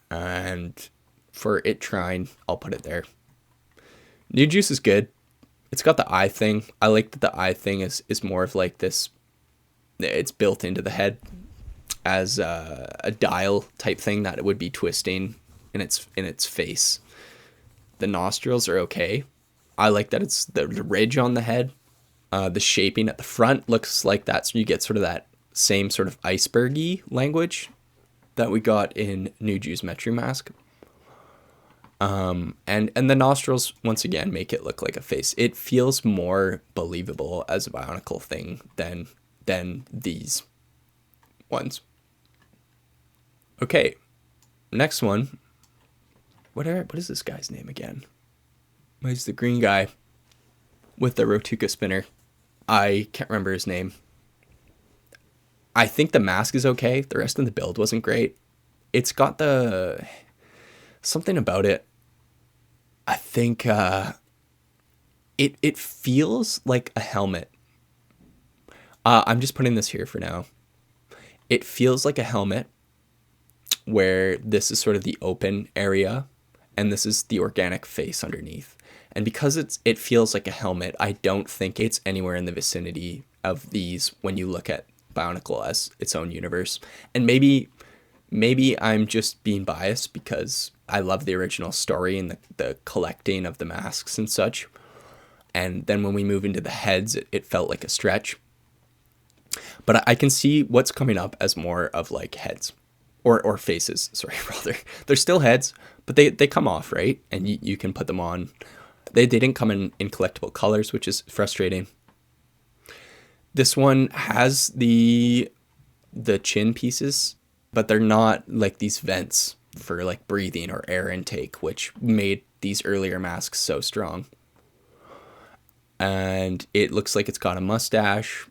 And for it trying, I'll put it there. New Juice is good. It's got the eye thing. I like that the eye thing is more of like this. It's built into the head as a dial type thing that it would be twisting in its face. The nostrils are okay. I like that it's the ridge on the head. The shaping at the front looks like that, so you get sort of that same sort of icebergy language that we got in Nuju's Metru Mask. And the nostrils once again make it look like a face. It feels more believable as a Bionicle thing than these ones. Okay, next one. What is this guy's name again? He's the green guy with the Rotuka spinner. I can't remember his name. I think the mask is okay. The rest of the build wasn't great. It's got something about it. I think it feels like a helmet. I'm just putting this here for now. It feels like a helmet where this is sort of the open area and this is the organic face underneath. And because it feels like a helmet, I don't think it's anywhere in the vicinity of these when you look at Bionicle as its own universe. And maybe I'm just being biased because I love the original story and the collecting of the masks and such. And then when we move into the heads, it felt like a stretch. But I can see what's coming up as more of like heads or faces. Sorry, rather. They're still heads, but they come off, right? And you can put them on. They didn't come in collectible colors, which is frustrating. This one has the chin pieces, but they're not like these vents for like breathing or air intake, which made these earlier masks so strong. And it looks like it's got a mustache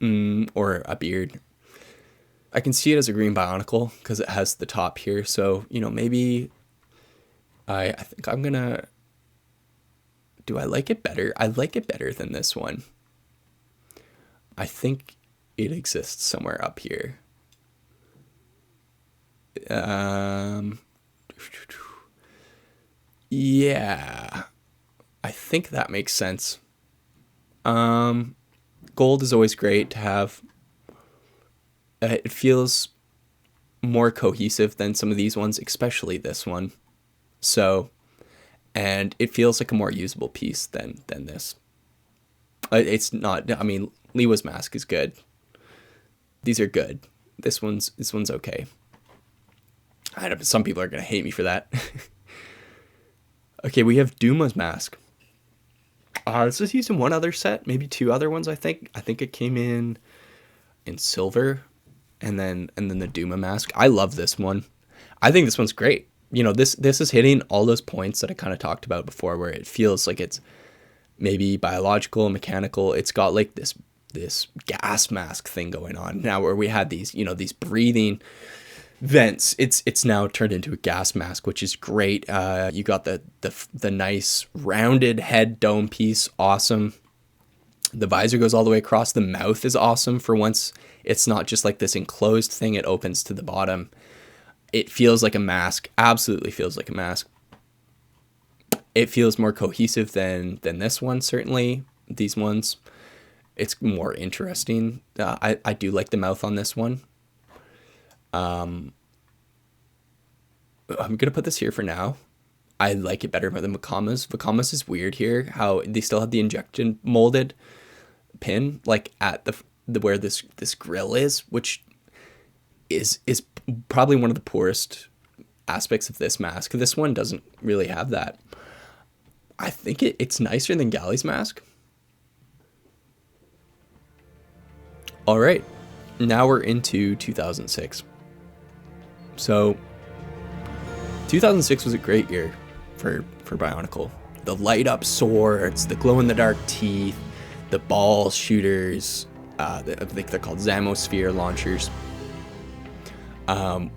or a beard. I can see it as a green Bionicle because it has the top here. So, maybe I think I'm gonna... Do I like it better? I like it better than this one. I think it exists somewhere up here. Yeah, I think that makes sense. Gold is always great to have. It feels more cohesive than some of these ones, especially this one. So, and it feels like a more usable piece than this. It's not. I mean, Liwa's mask is good. These are good. This one's okay. I don't know, some people are gonna hate me for that. Okay, we have Duma's mask. This was used in one other set, maybe two other ones. I think it came in silver, and then the Duma mask. I love this one. I think this one's great. This is hitting all those points that I kind of talked about before, where it feels like it's maybe biological, mechanical. It's got like this gas mask thing going on now, where we had these breathing vents. It's now turned into a gas mask, which is great. You got the nice rounded head dome piece, awesome. The visor goes all the way across. The mouth is awesome. For once, it's not just like this enclosed thing. It opens to the bottom. It feels like a mask. Absolutely feels like a mask. It feels more cohesive than this one, certainly. These ones, it's more interesting. I do like the mouth on this one. I'm gonna put this here for now. I like it better than Vakama's. Vakama's is weird here, how they still have the injection molded pin, like at the where this grill is, which is probably one of the poorest aspects of this mask. This one doesn't really have that. I think it's nicer than Galli's mask. All right, now we're into 2006. So 2006 was a great year for Bionicle. The light up swords, the glow in the dark teeth, the ball shooters, I think they're called Zamosphere launchers.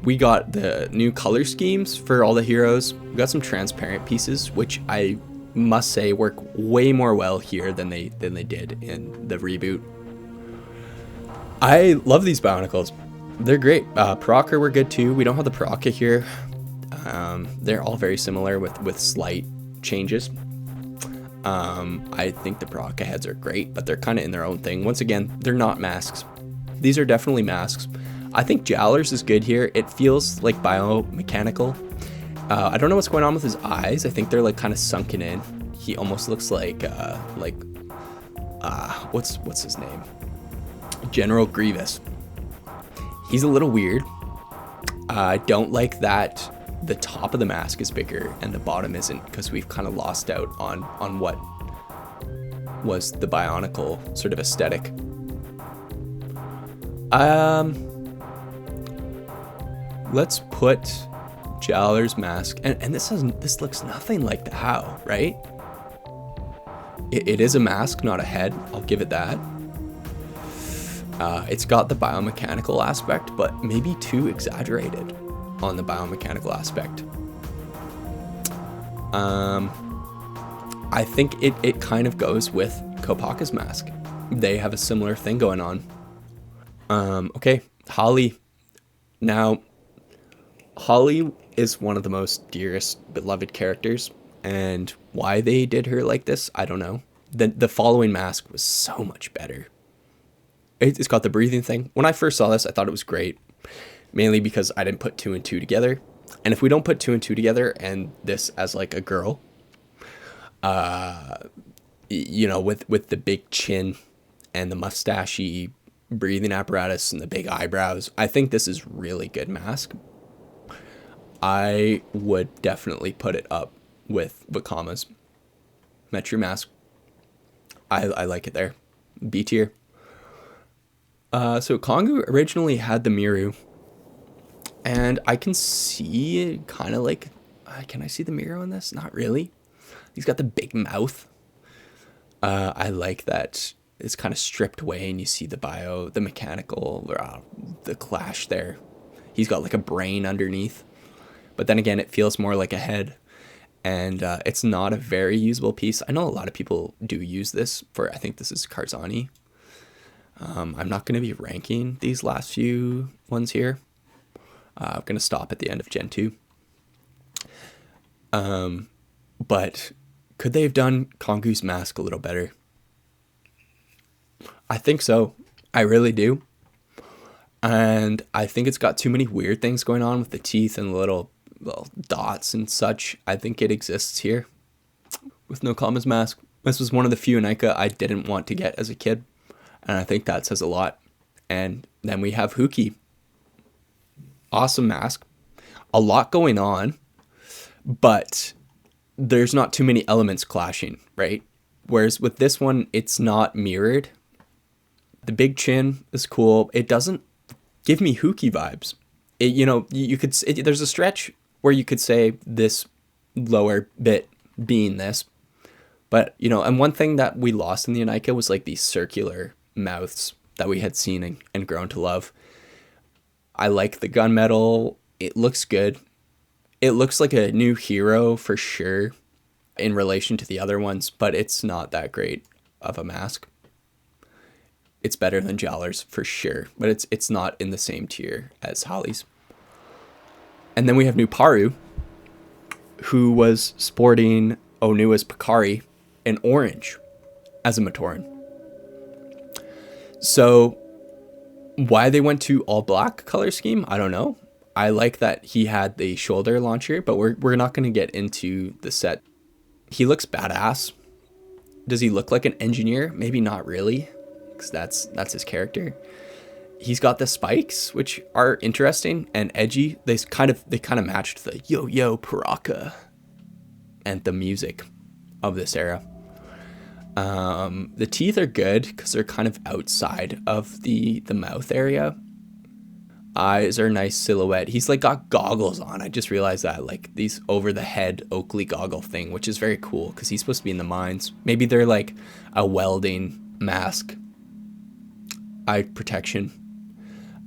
We got the new color schemes for all the heroes. We got some transparent pieces, which I must say work way more well here than they did in the reboot. I love these Bionicles. They're great. Paraka were good too. We don't have the Paraka here. They're all very similar with slight changes. I think the Baraka heads are great, but they're kind of in their own thing. Once again, they're not masks. These are definitely masks. I think Jowler's is good here. It feels like biomechanical. I don't know what's going on with his eyes. I think they're like kind of sunken in. He almost looks like what's his name? General Grievous. He's a little weird. I don't like that the top of the mask is bigger and the bottom isn't, because we've kind of lost out on what was the Bionicle sort of aesthetic. Let's put Jowler's mask, and this looks nothing like the How, right? It is a mask, not a head. I'll give it that. It's got the biomechanical aspect, but maybe too exaggerated on the biomechanical aspect. I think it kind of goes with Kopaka's mask. They have a similar thing going on. Okay, Holly. Now, Holly is one of the most dearest, beloved characters, and why they did her like this, I don't know. The following mask was so much better. It's got the breathing thing. When I first saw this, I thought it was great, mainly because I didn't put 2 and 2 together. And if we don't put 2 and 2 together, and this as like a girl, you know, with the big chin and the mustachy breathing apparatus and the big eyebrows, I think this is really good mask. I would definitely put it up with Wakama's Metru mask. I like it there. B tier. So Kongu originally had the Miru, and I can see kind of like, can I see the Miru on this? Not really. He's got the big mouth. I like that it's kind of stripped away and you see the mechanical, the clash there. He's got like a brain underneath, but then again, it feels more like a head, and it's not a very usable piece. I know a lot of people do use this for, I think this is Karzani. I'm not going to be ranking these last few ones here. I'm going to stop at the end of Gen 2. But could they have done Kongu's mask a little better? I think so. I really do. And I think it's got too many weird things going on with the teeth and little dots and such. I think it exists here with no Kama's mask. This was one of the few Nika I didn't want to get as a kid. And I think that says a lot. And then we have Huki. Awesome mask. A lot going on, but there's not too many elements clashing, right? Whereas with this one, it's not mirrored. The big chin is cool. It doesn't give me Huki vibes. There's a stretch where you could say this lower bit being this. But, and one thing that we lost in the Nika was like these circular mouths that we had seen and grown to love. I like the gunmetal. It looks good. It looks like a new hero for sure in relation to the other ones, but it's not that great of a mask. It's better than Jowler's for sure, but it's not in the same tier as Holly's. And then we have Nuparu, who was sporting Onua's Pakari in orange as a Matoran. So why they went to all black color scheme, I don't know. I like that he had the shoulder launcher, but we're not going to get into the set. He looks badass. Does he look like an engineer? Maybe not really, because that's his character. He's got the spikes, which are interesting and edgy. They kind of matched the yo Paraka and the music of this era. The teeth are good because they're kind of outside of the mouth area. Eyes are nice silhouette. He's like got goggles on. I just realized that, like these over the head Oakley goggle thing, which is very cool because he's supposed to be in the mines. Maybe they're like a welding mask. Eye protection.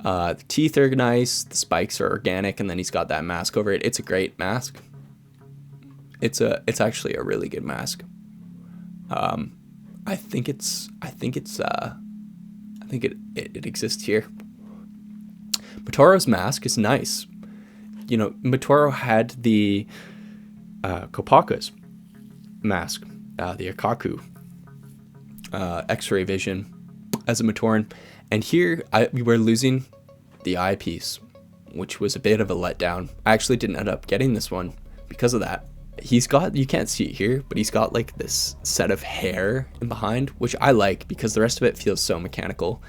The teeth are nice. The spikes are organic, and then he's got that mask over it. It's a great mask. It's actually a really good mask. I think it exists here. Motoro's mask is nice. Motoro had the Kopaka's mask the Akaku, X-ray vision as a Matoran. And here we were losing the eyepiece, which was a bit of a letdown. I actually didn't end up getting this one because of that. He's got, you can't see it here, but he's got like this set of hair in behind, which I like because the rest of it feels so mechanical.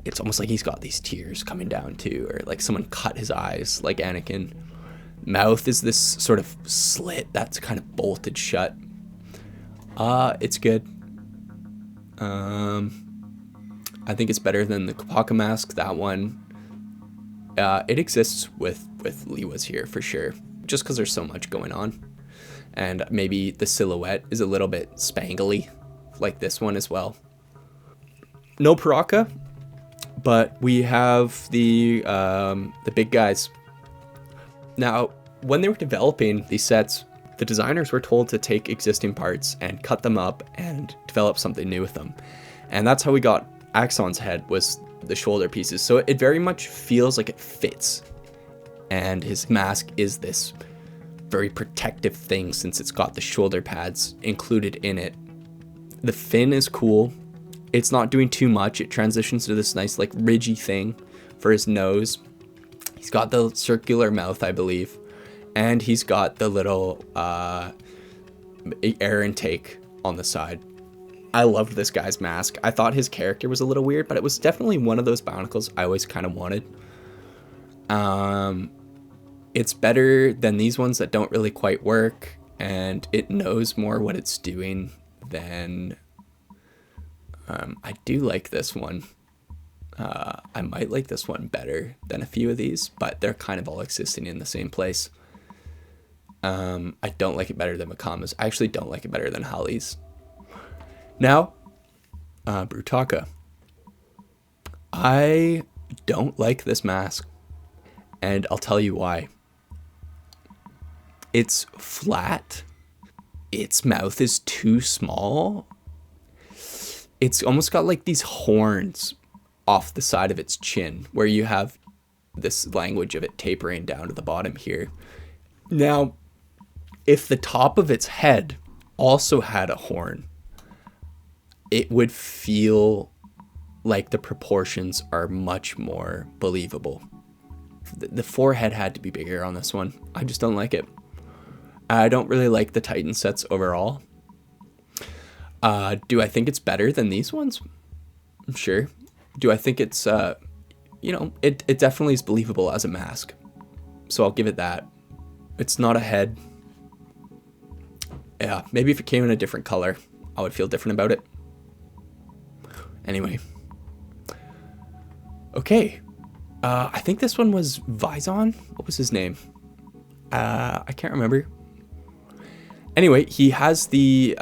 It's almost like he's got these tears coming down too, or like someone cut his eyes like Anakin. Mouth is this sort of slit that's kind of bolted shut. It's good. I think it's better than the Kopaka mask. That one, it exists with Liwa's here for sure, just because there's so much going on. And maybe the silhouette is a little bit spangly, like this one as well. No Paraka, but we have the big guys. Now, when they were developing these sets, the designers were told to take existing parts and cut them up and develop something new with them. And that's how we got Axon's head, was the shoulder pieces. So it very much feels like it fits. And his mask is this very protective thing since it's got the shoulder pads included in it. The fin is cool. It's not doing too much. It transitions to this nice like ridgy thing for his nose. He's got the circular mouth, I believe. And he's got the little air intake on the side. I loved this guy's mask. I thought his character was a little weird, but it was definitely one of those Bionicles I always kind of wanted. It's better than these ones that don't really quite work, and it knows more what it's doing than... I do like this one. I might like this one better than a few of these, but they're kind of all existing in the same place. I don't like it better than Makama's. I actually don't like it better than Hali's. Now, Brutaka. I don't like this mask, and I'll tell you why. It's flat. Its mouth is too small. It's almost got like these horns off the side of its chin, where you have this language of it tapering down to the bottom here. Now, if the top of its head also had a horn, it would feel like the proportions are much more believable. The forehead had to be bigger on this one. I just don't like it. I don't really like the Titan sets overall. Do I think it's better than these ones? Sure. Do I think it's, it definitely is believable as a mask. So I'll give it that. It's not a head. Yeah, maybe if it came in a different color, I would feel different about it. Anyway. Okay. I think this one was Vizon. What was his name? I can't remember. Anyway, he has the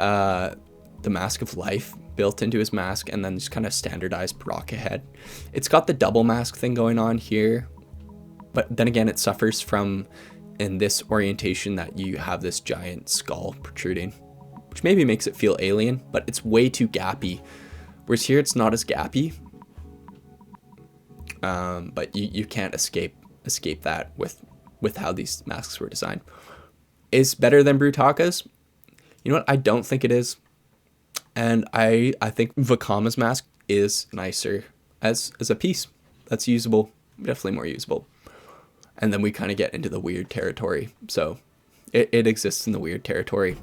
Mask of Life built into his mask, and then just kind of standardized Baraka head. It's got the double mask thing going on here, but then again, it suffers from, in this orientation, that you have this giant skull protruding, which maybe makes it feel alien, but it's way too gappy. Whereas here, it's not as gappy, but you can't escape that with how these masks were designed. Is better than Brutaka's? You know what? I don't think it is. And I think Vakama's mask is nicer as a piece. That's usable. Definitely more usable. And then we kind of get into the weird territory. So it exists in the weird territory.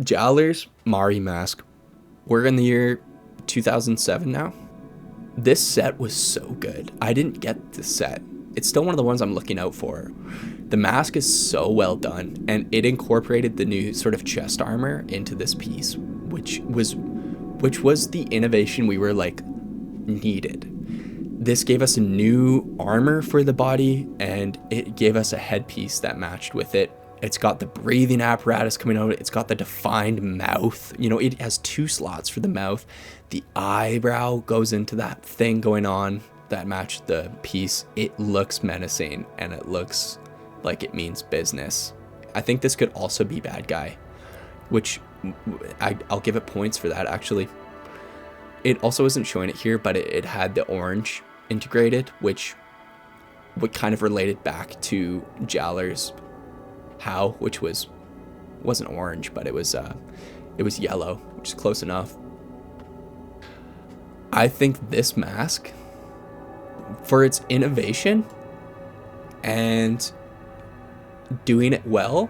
Jowler's Mari mask. We're in the year 2007 now. This set was so good. I didn't get this set. It's still one of the ones I'm looking out for. The mask is so well done, and it incorporated the new sort of chest armor into this piece, which was the innovation we were like needed. This gave us a new armor for the body, and it gave us a headpiece that matched with it. It's got the breathing apparatus coming out. It's got the defined mouth. You know, it has 2 slots for the mouth. The eyebrow goes into that thing going on that matched the piece. It looks menacing, and it looks like it means business. I think this could also be bad guy, which I'll give it points for that, actually. It also isn't showing it here, but it had the orange integrated, which kind of related back to Jowler's How, which was It wasn't orange, but it was yellow, which is close enough. I think this mask, for its innovation and doing it well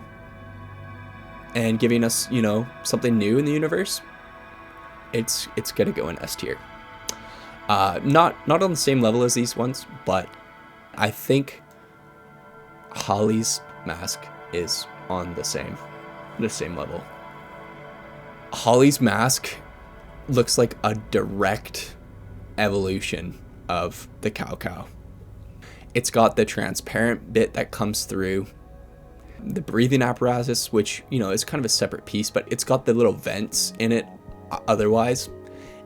and giving us, you know, something new in the universe, it's gonna go in S tier. Not on the same level as these ones, but I think Holly's mask is on the same level. Holly's mask looks like a direct evolution of the Cow. It's got the transparent bit that comes through the breathing apparatus, which, you know, is kind of a separate piece, but it's got the little vents in it otherwise.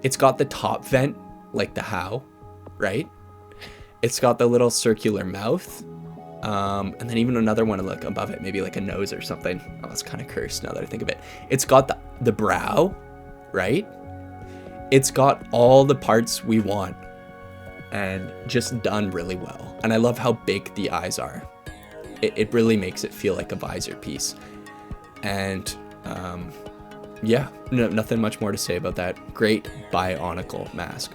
It's got the top vent, like the How, right? It's got the little circular mouth, and then even another one like above it, maybe like a nose or something. Oh, that's kind of cursed now that I think of it. It's got the brow, right? It's got all the parts we want and just done really well. And I love how big the eyes are. It really makes it feel like a visor piece. And yeah, nothing much more to say about that. Great Bionicle mask.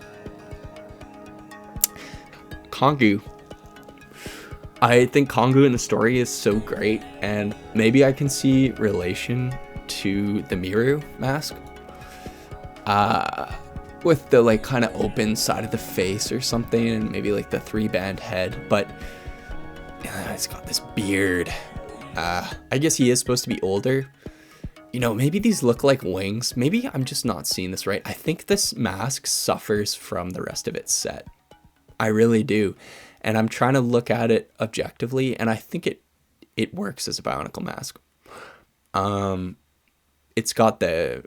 Kongu. I think Kongu in the story is so great, and maybe I can see relation to the Miru mask. With the like kind of open side of the face or something, and maybe like the 3-band head, but it's got this beard. I guess he is supposed to be older. You know, maybe these look like wings. Maybe I'm just not seeing this right. I think this mask suffers from the rest of its set. I really do. And I'm trying to look at it objectively, and I think it works as a Bionicle mask. It's got the,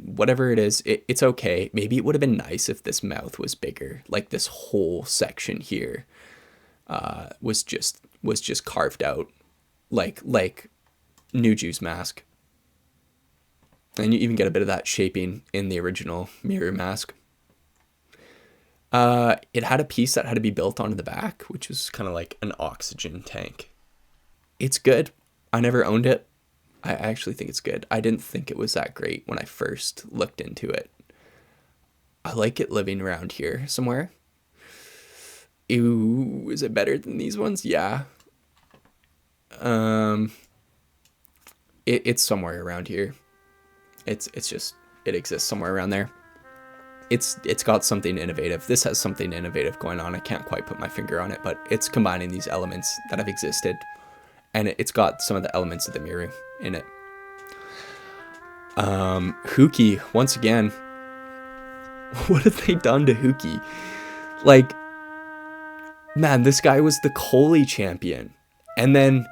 whatever it is, it's okay. Maybe it would have been nice if this mouth was bigger. Like this whole section here was just carved out like Nuju's mask. And you even get a bit of that shaping in the original Miru mask. It had a piece that had to be built onto the back, which was kind of like an oxygen tank. It's good. I never owned it. I actually think it's good. I didn't think it was that great when I first looked into it. I like it living around here somewhere. Ew, is it better than these ones? Yeah. It's somewhere around here. It's just, it exists somewhere around there. It's got something innovative. This has something innovative going on. I can't quite put my finger on it, but it's combining these elements that have existed, and it's got some of the elements of the Miru in it. Huki, once again, what have they done to Huki? Like, man, this guy was the Koli champion, and then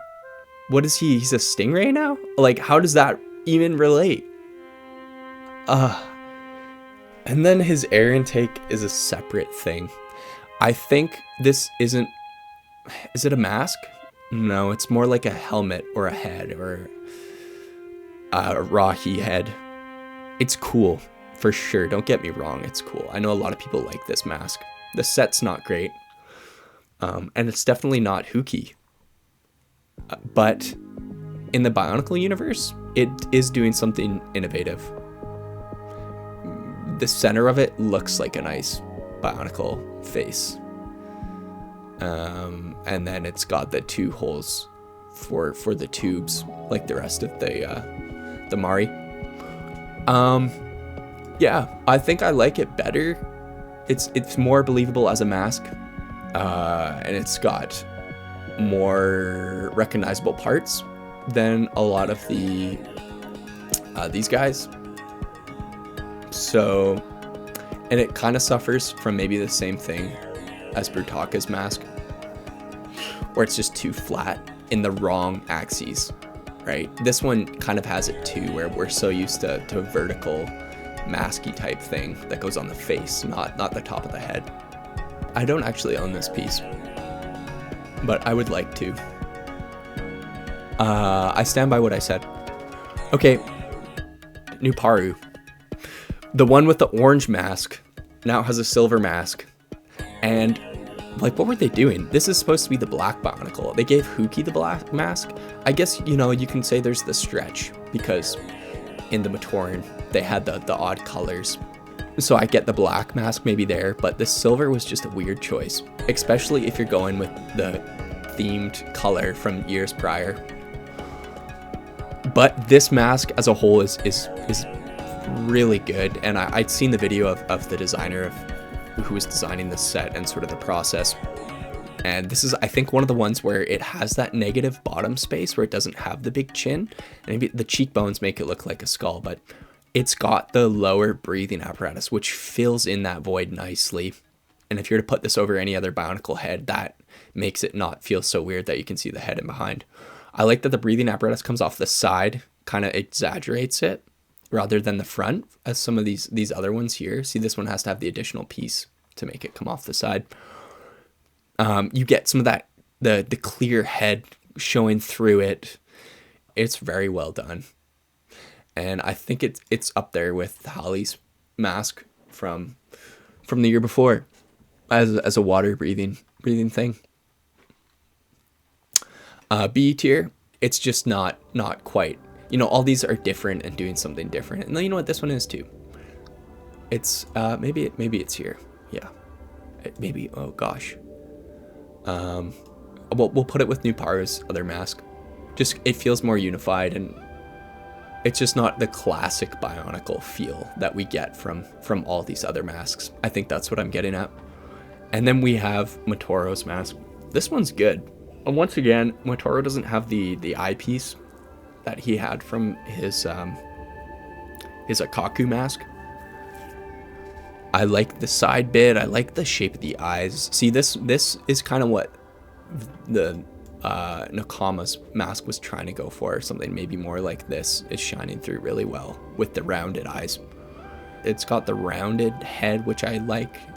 what is he? He's a Stingray now? Like, how does that even relate? And then his air intake is a separate thing. I think this isn't... Is it a mask? No, it's more like a helmet or a head or a Rahi head. It's cool, for sure. Don't get me wrong, it's cool. I know a lot of people like this mask. The set's not great. And it's definitely not Huki. But in the Bionicle universe, it is doing something innovative. The center of it looks like a nice Bionicle face. And then it's got the 2 holes for the tubes, like the rest of the Mari. Yeah, I think I like it better. It's more believable as a mask, and it's got more recognizable parts than a lot of these guys. So, and it kind of suffers from maybe the same thing as Brutaka's mask, where it's just too flat in the wrong axes, right? This one kind of has it too, where we're so used to vertical masky type thing that goes on the face, not the top of the head. I don't actually own this piece, but I would like to. I stand by what I said. Okay, Nuparu. The one with the orange mask now has a silver mask, and Like, what were they doing? This is supposed to be the black Bionicle. They gave Huki the black mask. I guess, you know, you can say there's the stretch because in the Matoran, they had the odd colors. So I get the black mask maybe there, but the silver was just a weird choice, especially if you're going with the themed color from years prior. But this mask as a whole is really good, and I'd seen the video of the designer of who was designing this set and sort of the process. And this is, I think, one of the ones where it has that negative bottom space where it doesn't have the big chin. And maybe the cheekbones make it look like a skull, but it's got the lower breathing apparatus, which fills in that void nicely. And if you were to put this over any other Bionicle head, that makes it not feel so weird that you can see the head in behind. I like that the breathing apparatus comes off the side, kind of exaggerates it, rather than the front, as some of these other ones here. See, this one has to have the additional piece to make it come off the side. You get some of that, the clear head showing through it. It's very well done. And I think it's up there with Hallie's mask from the year before as a water breathing thing. B tier, it's just not quite. You know, all these are different and doing something different. And then you know what this one is too. It's maybe it's here. Yeah. Maybe, oh gosh. We'll put it with Nuparu's other mask. Just, it feels more unified, and it's just not the classic Bionicle feel that we get from all these other masks. I think that's what I'm getting at. And then we have Motoro's mask. This one's good. And once again, Motoro doesn't have the eyepiece that he had from his Akaku mask. I like the side bit. I like the shape of the eyes. See, this is kind of what the Nakama's mask was trying to go for. Something maybe more like this is shining through really well with the rounded eyes. It's got the rounded head, which I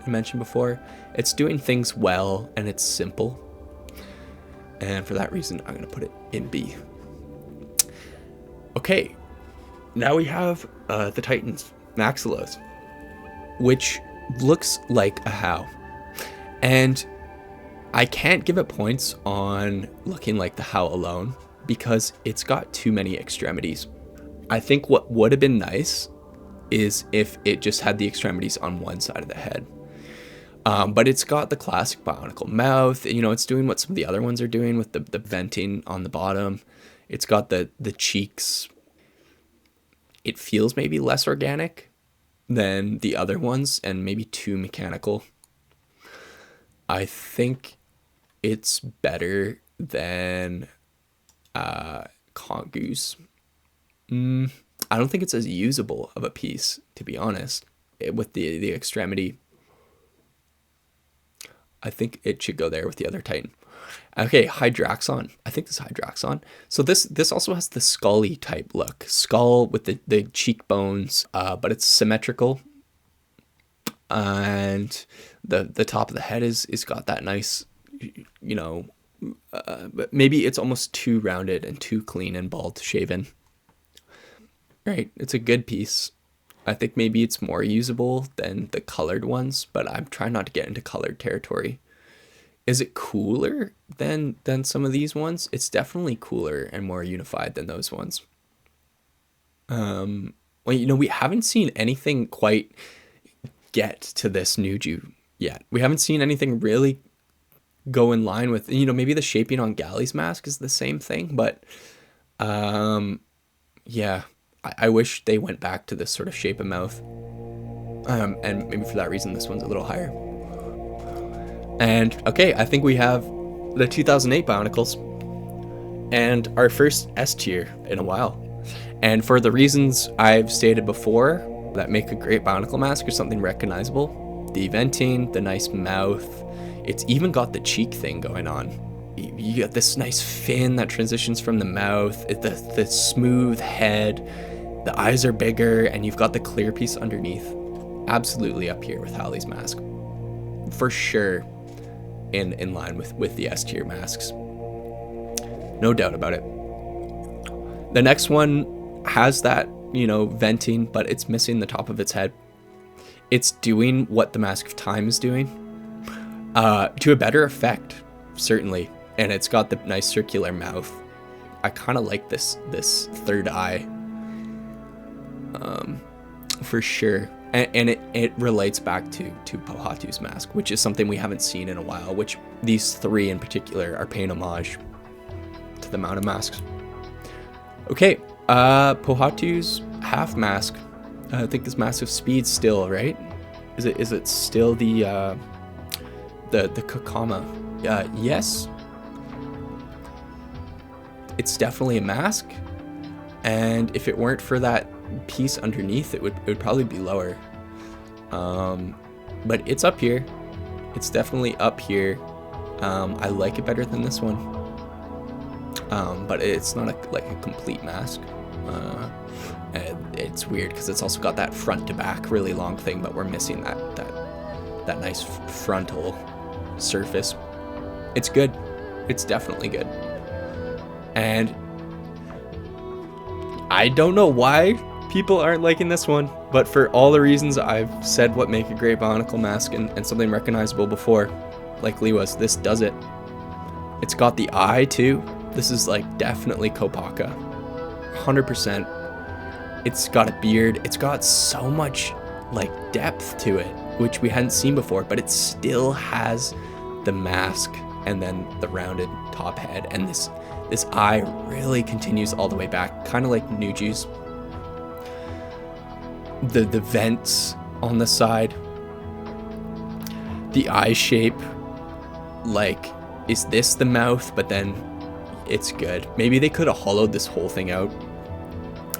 mentioned before. It's doing things well, and it's simple. And for that reason, I'm going to put it in B. Okay, now we have the Titans, Maxilos, which looks like a How. And I can't give it points on looking like the How alone because it's got too many extremities. I think what would have been nice is if it just had the extremities on one side of the head. But it's got the classic Bionicle mouth. You know, it's doing what some of the other ones are doing with the venting on the bottom. It's got the cheeks. It feels maybe less organic than the other ones and maybe too mechanical. I think it's better than Kongu's. I don't think it's as usable of a piece, to be honest, with the extremity. I think it should go there with the other Titan. Okay, Hydraxon. I think this is Hydraxon. So this also has the Scully type look. Skull with the cheekbones, but it's symmetrical. And the top of the head is got that nice, you know, but maybe it's almost too rounded and too clean and bald shaven. Right, it's a good piece. I think maybe it's more usable than the colored ones, but I'm trying not to get into colored territory. Is it cooler than some of these ones? It's definitely cooler and more unified than those ones. Well, you know, we haven't seen anything quite get to this Nuju yet. We haven't seen anything really go in line with, you know, maybe the shaping on Galley's mask is the same thing, but yeah, I wish they went back to this sort of shape of mouth. And maybe for that reason, this one's a little higher. And okay, I think we have the 2008 Bionicles and our first S tier in a while. And for the reasons I've stated before that make a great Bionicle mask or something recognizable, the venting, the nice mouth, it's even got the cheek thing going on. You got this nice fin that transitions from the mouth, the smooth head, the eyes are bigger, and you've got the clear piece underneath. Absolutely up here with Hallie's mask. For sure in line with the S tier masks. No doubt about it. The next one has that, you know, venting, but it's missing the top of its head. It's doing what the Mask of Time is doing. To a better effect, certainly. And it's got the nice circular mouth. I kind of like this third eye, for sure. And it relates back to Pohatu's mask, which is something we haven't seen in a while, which these three in particular are paying homage to the amount of masks. Okay, Pohatu's half mask. I think this mask of speed still, right? Is it still the Kakama? Yes. It's definitely a mask, and if it weren't for that piece underneath, it would probably be lower. But it's up here. It's definitely up here. I like it better than this one. But it's not like a complete mask. And it's weird because it's also got that front to back really long thing, but we're missing that nice frontal surface. It's good. It's definitely good. And I don't know why people aren't liking this one, but for all the reasons I've said what make a great Bionicle mask and something recognizable before, like Lee was, this does it. It's got the eye too. This is like definitely Kopaka. 100%. It's got a beard. It's got so much like depth to it, which we hadn't seen before, but it still has the mask and then the rounded top head, and this eye really continues all the way back, kind of like Nuju's. The vents on the side, the eye shape, like, is this the mouth? But then it's good. Maybe they could have hollowed this whole thing out.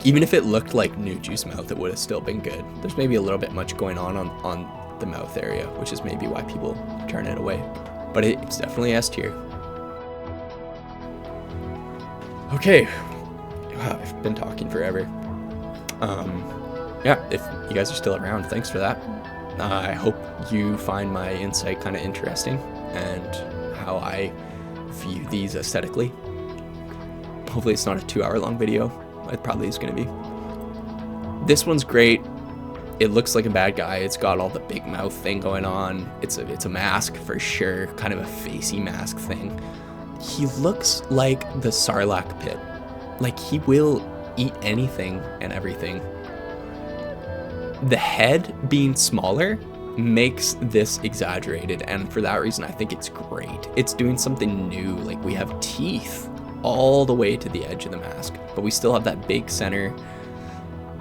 Even if it looked like Nuju's mouth, it would have still been good. There's maybe a little bit much going on the mouth area, which is maybe why people turn it away. But it's definitely S tier. Okay, wow, I've been talking forever. Yeah, if you guys are still around, thanks for that. I hope you find my insight kind of interesting and how I view these aesthetically. Hopefully it's not a 2-hour long video. It probably is going to be. This one's great. It looks like a bad guy. It's got all the big mouth thing going on. It's a mask for sure, kind of a facey mask thing. He looks like the Sarlacc pit. Like, he will eat anything and everything. The head being smaller makes this exaggerated, and for that reason I think it's great. It's doing something new. Like, we have teeth all the way to the edge of the mask, but we still have that big center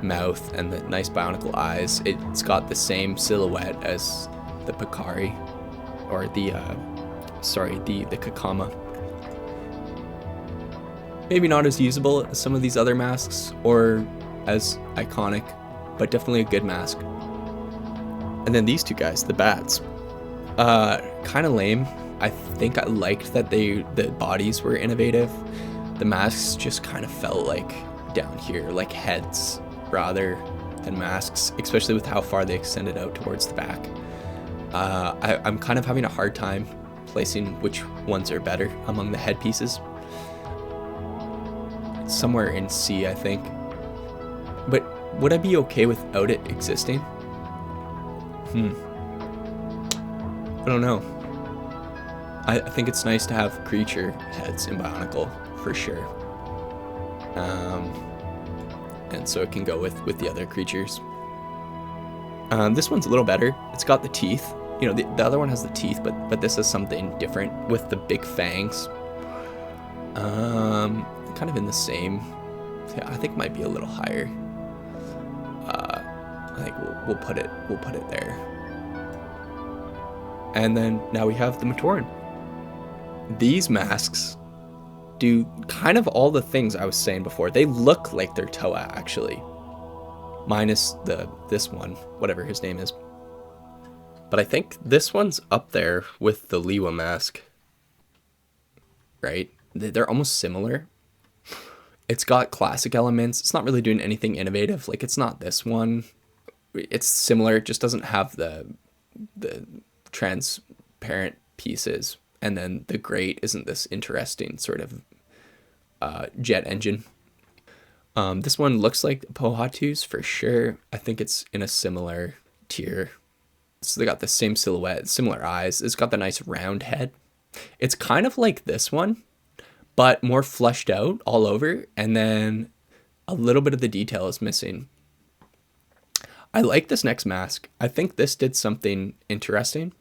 mouth and the nice Bionicle eyes. It's got the same silhouette as the Picari, or the Kakama. Maybe not as usable as some of these other masks, or as iconic, but definitely a good mask. And then these two guys, the bats, kind of lame. I think I liked that the bodies were innovative. The masks just kind of felt like down here, like heads rather than masks, especially with how far they extended out towards the back. I'm kind of having a hard time placing which ones are better among the headpieces. It's somewhere in C, I think. But would I be okay without it existing? I don't know. I think it's nice to have creature heads in Bionicle, for sure. And so it can go with the other creatures. This one's a little better. It's got the teeth. You know, the other one has the teeth, but this is something different with the big fangs. Kind of in the same. Yeah, I think might be a little higher. I think we'll put it there. And then now we have the Matoran. These masks do kind of all the things I was saying before. They look like they're Toa, actually. Minus this one, whatever his name is. But I think this one's up there with the Liwa mask. Right? They're almost similar. It's got classic elements. It's not really doing anything innovative. Like, it's not this one. It's similar. It just doesn't have the transparent pieces. And then the grate isn't this interesting sort of jet engine. This one looks like Pohatu's for sure. I think it's in a similar tier. So they got the same silhouette, similar eyes. It's got the nice round head. It's kind of like this one, but more fleshed out all over, and then a little bit of the detail is missing. I like this next mask. I think this did something interesting.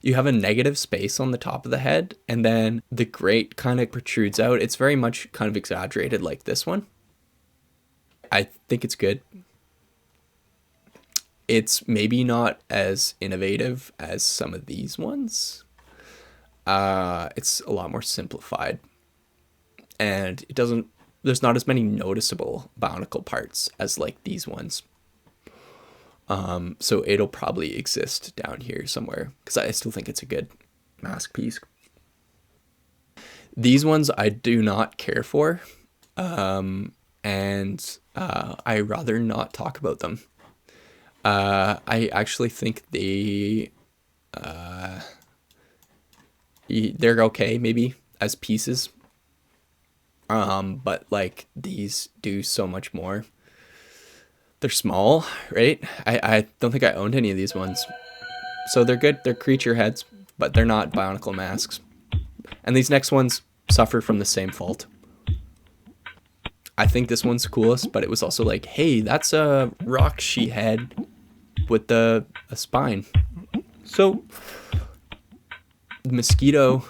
You have a negative space on the top of the head, and then the grate kind of protrudes out. It's very much kind of exaggerated like this one. I think it's good. It's maybe not as innovative as some of these ones. It's a lot more simplified, and there's not as many noticeable Bionicle parts as like these ones. So it'll probably exist down here somewhere, because I still think it's a good mask piece. These ones I do not care for, and I rather not talk about them. I actually think they're okay maybe as pieces, but like these do so much more. They're small, right? I don't think I owned any of these ones, so they're good. They're creature heads, but they're not Bionicle masks. And these next ones suffer from the same fault. I think this one's coolest, but it was also like, hey, that's a Rock-She head with a spine. So Mosquito,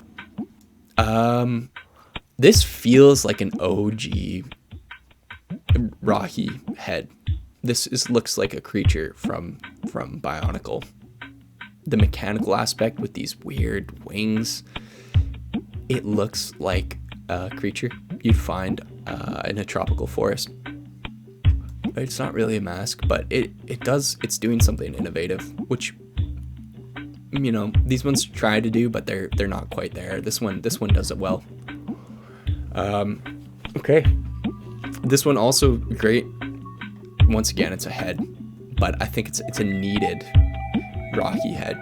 this feels like an OG Rocky head. This looks like a creature from Bionicle. The mechanical aspect with these weird wings, it looks like a creature you'd find in a tropical forest. It's not really a mask, but it's doing something innovative, which, you know, these ones try to do, but they're not quite there. This one does it well. Okay, this one also great. Once again, it's a head, but I think it's a needed Rocky head.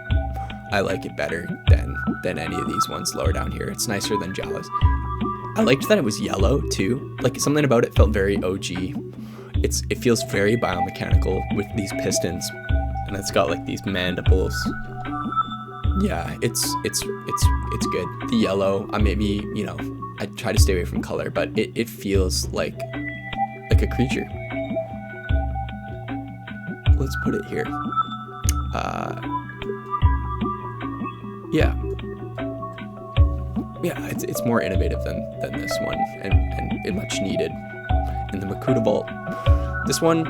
I like it better than any of these ones lower down here. It's nicer than Jawa's. I liked that it was yellow too. Like, something about it felt very OG. It feels very biomechanical with these pistons, and it's got like these mandibles. Yeah, it's good. The yellow, maybe, you know, I try to stay away from color, but it feels like a creature. Let's put it here. Yeah, it's more innovative than this one, and much needed. And the Makuta Vault, this one,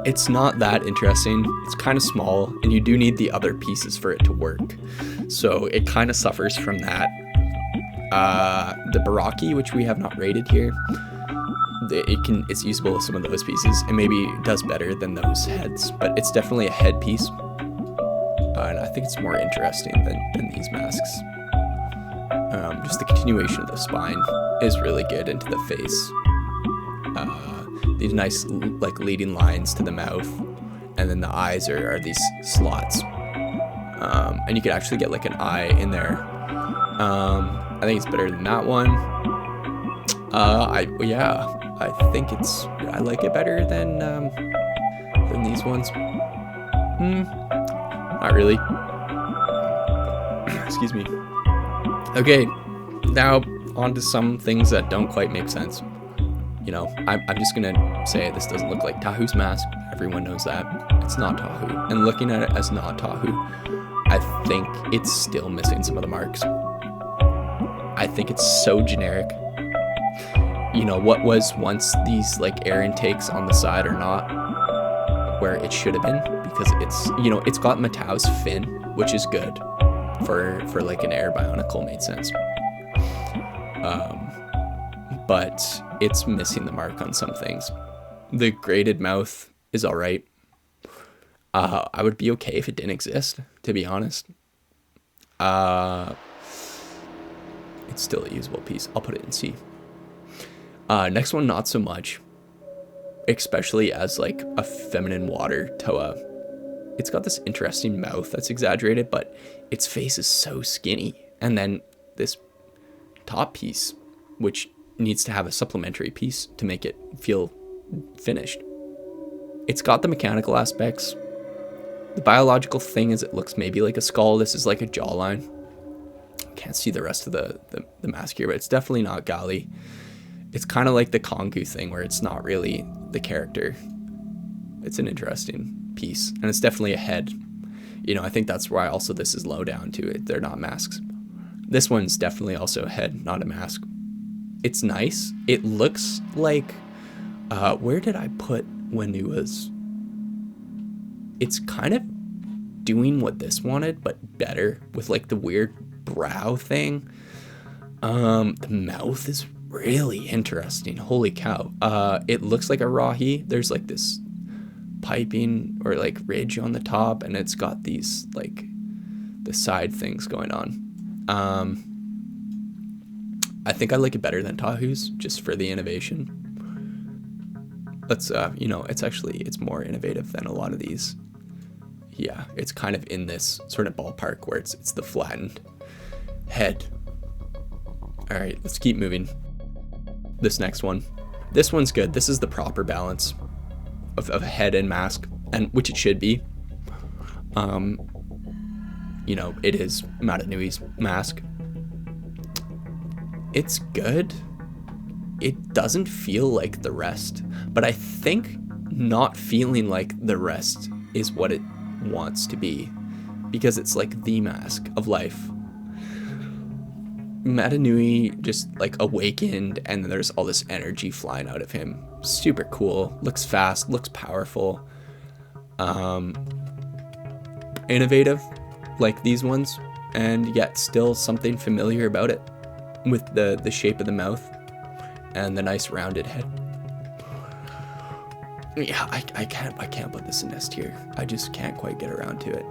it's not that interesting. It's kind of small, and you do need the other pieces for it to work, so it kind of suffers from that. The Baraki, which we have not rated here, it's usable with some of those pieces, and maybe does better than those heads, but it's definitely a head piece, and I think it's more interesting than these masks. Just the continuation of the spine is really good into the face. These nice like leading lines to the mouth, and then the eyes are these slots, and you could actually get like an eye in there. I think it's better than that one. I think I like it better than these ones. Not really. Excuse me. Okay, now on to some things that don't quite make sense. You know, I'm just gonna say this doesn't look like Tahu's mask. Everyone knows that. It's not Tahu. And looking at it as not Tahu, I think it's still missing some of the marks. I think it's so generic. You know, what was once these like air intakes on the side are not where it should have been, because it's, you know, it's got Matau's fin, which is good for like an air Bionicle, made sense. But it's missing the mark on some things. The graded mouth is all right. I would be okay if it didn't exist, to be honest. It's still a usable piece. I'll put it in C. Next one, not so much, especially as like a feminine water Toa. It's got this interesting mouth that's exaggerated, but its face is so skinny. And then this top piece, which needs to have a supplementary piece to make it feel finished. It's got the mechanical aspects, The biological thing is it looks maybe like a skull. This is like a jawline. Can't see the rest of the mask here, but it's definitely not Gali. It's kind of like the Kongu thing where it's not really the character. It's an interesting piece, and it's definitely a head. You know, I think that's why also this is low down to it. They're not masks. This one's definitely also a head, not a mask. It's nice. It looks like, where did I put Wenua's? It's kind of doing what this wanted, but better with like the weird brow thing. The mouth is really interesting. Holy cow. It looks like a Rahi. There's like this piping or like ridge on the top, and it's got these like the side things going on. I think I like it better than Tahu's just for the innovation. Let's you know, it's more innovative than a lot of these. Yeah, it's kind of in this sort of ballpark where it's the flattened head. All right, let's keep moving. This next one. This one's good. This is the proper balance of head and mask, and which it should be. You know, it is Matanui's mask. It's good. It doesn't feel like the rest, but I think not feeling like the rest is what it wants to be, because it's like the mask of life. Matanui just like awakened, and then there's all this energy flying out of him. Super cool. Looks fast, looks powerful. Innovative like these ones, and yet still something familiar about it with the shape of the mouth and the nice rounded head. Yeah, I can't put this in S tier. I just can't quite get around to it.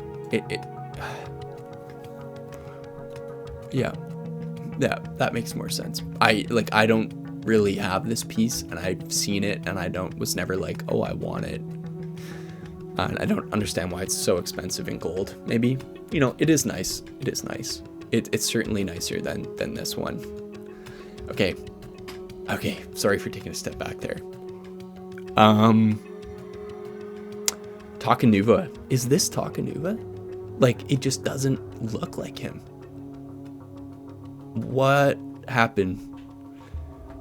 Yeah, that makes more sense. I don't really have this piece, and I've seen it, and was never like, oh, I want it. And I don't understand why it's so expensive in gold. Maybe, you know, it is nice. It is nice. It's certainly nicer than this one. Okay, sorry for taking a step back there. Takanuva. Is this Takanuva? Like, it just doesn't look like him. What happened?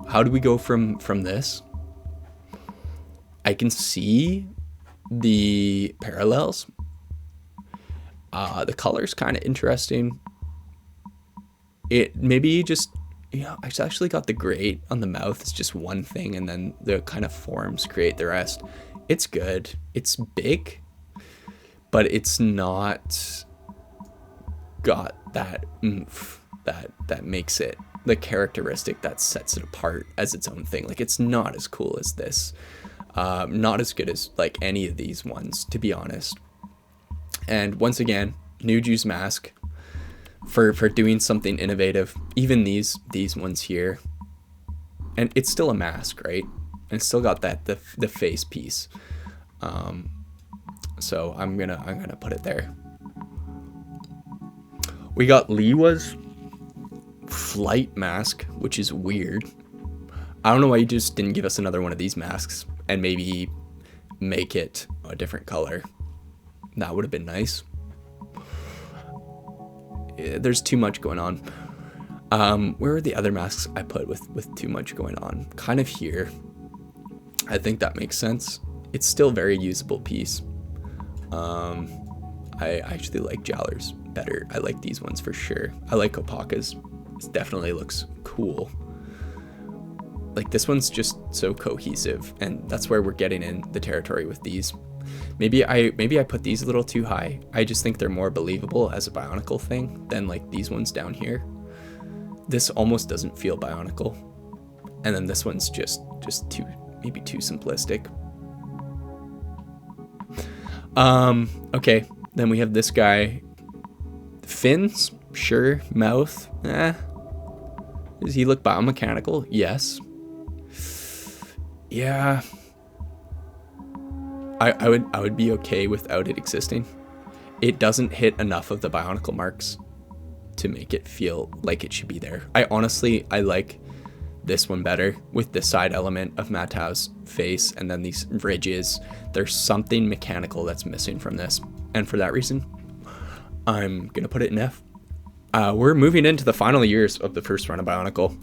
How do we go from this? I can see the parallels. The color's kind of interesting. It maybe just, you know, I actually got the gray on the mouth. It's just one thing, and then the kind of forms create the rest. It's good. It's big, but it's not got that oomph that makes it the characteristic that sets it apart as its own thing. Like, it's not as cool as this. Not as good as like any of these ones, to be honest. And once again, Nuju's mask for doing something innovative. Even these ones here, and it's still a mask, right? And it's still got that the face piece. So I'm gonna put it there. We got Liwa's flight mask, which is weird. I don't know why you just didn't give us another one of these masks and maybe make it a different color. That would have been nice. Yeah, there's too much going on. Where are the other masks I put with too much going on? Kind of here. I think that makes sense. It's still a very usable piece. I actually like Jaller's better. I like these ones for sure. I like Kopaka's. It definitely looks cool. Like, this one's just so cohesive, and that's where we're getting in the territory with these. Maybe I put these a little too high. I just think they're more believable as a Bionicle thing than like these ones down here. This almost doesn't feel Bionicle, and then this one's just too simplistic. Okay, then we have this guy. Fins, sure. Mouth, Does he look biomechanical? Yes. Yeah. I would be okay without it existing. It doesn't hit enough of the Bionicle marks to make it feel like it should be there. I like this one better with the side element of Matao's face and then these ridges. There's something mechanical that's missing from this, and for that reason, I'm gonna put it in F. We're moving into the final years of the first run of Bionicle,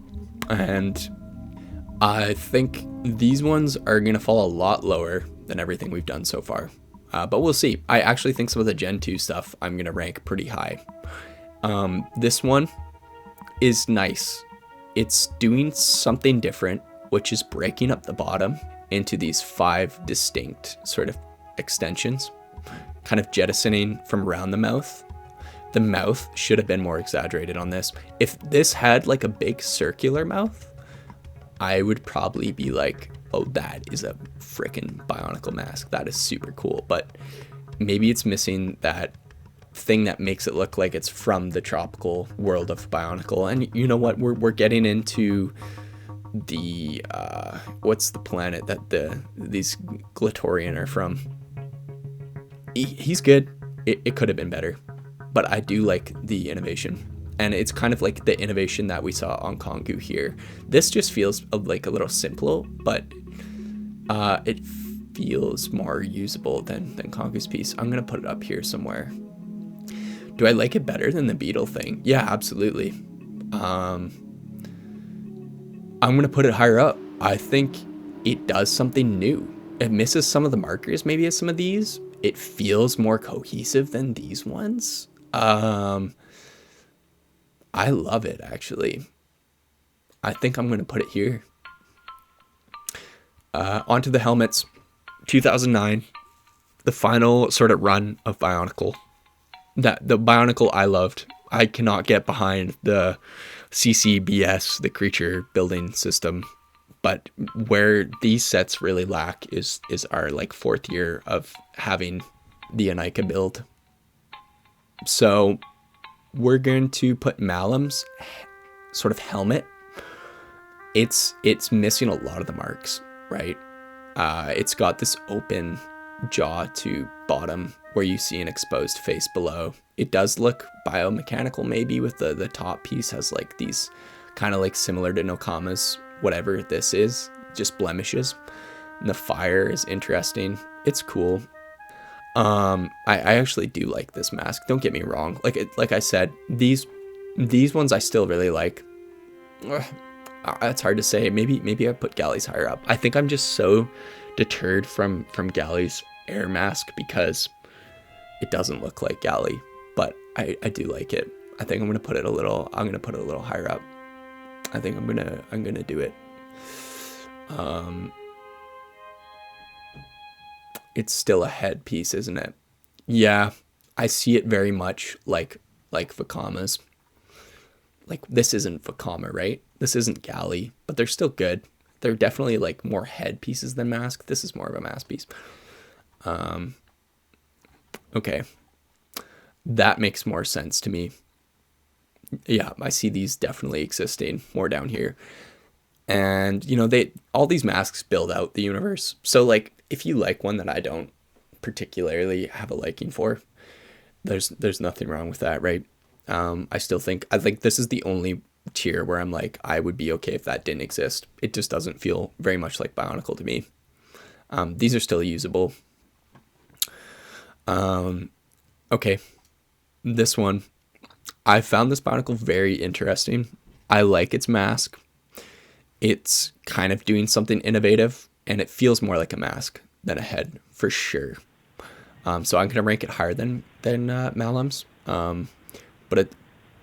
and I think these ones are gonna fall a lot lower than everything we've done so far. But we'll see. I actually think some of the Gen 2 stuff I'm gonna rank pretty high. This one is nice. It's doing something different, which is breaking up the bottom into these 5 distinct sort of extensions, kind of jettisoning from around the mouth. The mouth should have been more exaggerated on this. If this had like a big circular mouth, I would probably be like, oh, that is a freaking Bionicle mask. That is super cool. But maybe it's missing that thing that makes it look like it's from the tropical world of Bionicle. And you know what? We're getting into the what's the planet that these Glatorian are from? He's good. It could have been better, but I do like the innovation, and it's kind of like the innovation that we saw on Kongu here. This just feels like a little simple, but it feels more usable than Kongu's piece. I'm gonna put it up here somewhere. Do I like it better than the Beetle thing? Yeah, absolutely. I'm gonna put it higher up. I think it does something new. It misses some of the markers, maybe as some of these. It feels more cohesive than these ones. I love it, actually. I think I'm gonna put it here. Onto the helmets. 2009, the final sort of run of Bionicle. The Bionicle I loved. I cannot get behind the CCBS, the creature building system, but where these sets really lack is our like 4th year of having the Anika build. So we're going to put Malam's sort of helmet. It's missing a lot of the marks, right? It's got this open jaw to bottom where you see an exposed face below. It does look biomechanical, maybe, with the top piece has like these kind of like similar to Nokama's whatever this is, just blemishes. And the fire is interesting. It's cool. I actually do like this mask. Don't get me wrong. Like I said, these ones I still really like. It's hard to say. Maybe I put Galley's higher up. I think I'm just so deterred from Galley's air mask because it doesn't look like Galley, but I do like it. I think I'm gonna put it a little higher up. I think I'm gonna do it. It's still a headpiece, isn't it? Yeah, I see it very much like Vakama's. Like, this isn't Vakama, right? This isn't Galley, but they're still good. They're definitely like more head pieces than mask. This is more of a mask piece. Okay, that makes more sense to me. Yeah, I see these definitely existing more down here. And you know, all these masks build out the universe. So like, if you like one that I don't particularly have a liking for, there's nothing wrong with that, right? I think this is the only tier where I'm like, I would be okay if that didn't exist. It just doesn't feel very much like Bionicle to me. These are still usable. Okay, this one, I found this Bionicle very interesting. I like its mask. It's kind of doing something innovative, and it feels more like a mask than a head for sure. So I'm gonna rank it higher than Malam's. But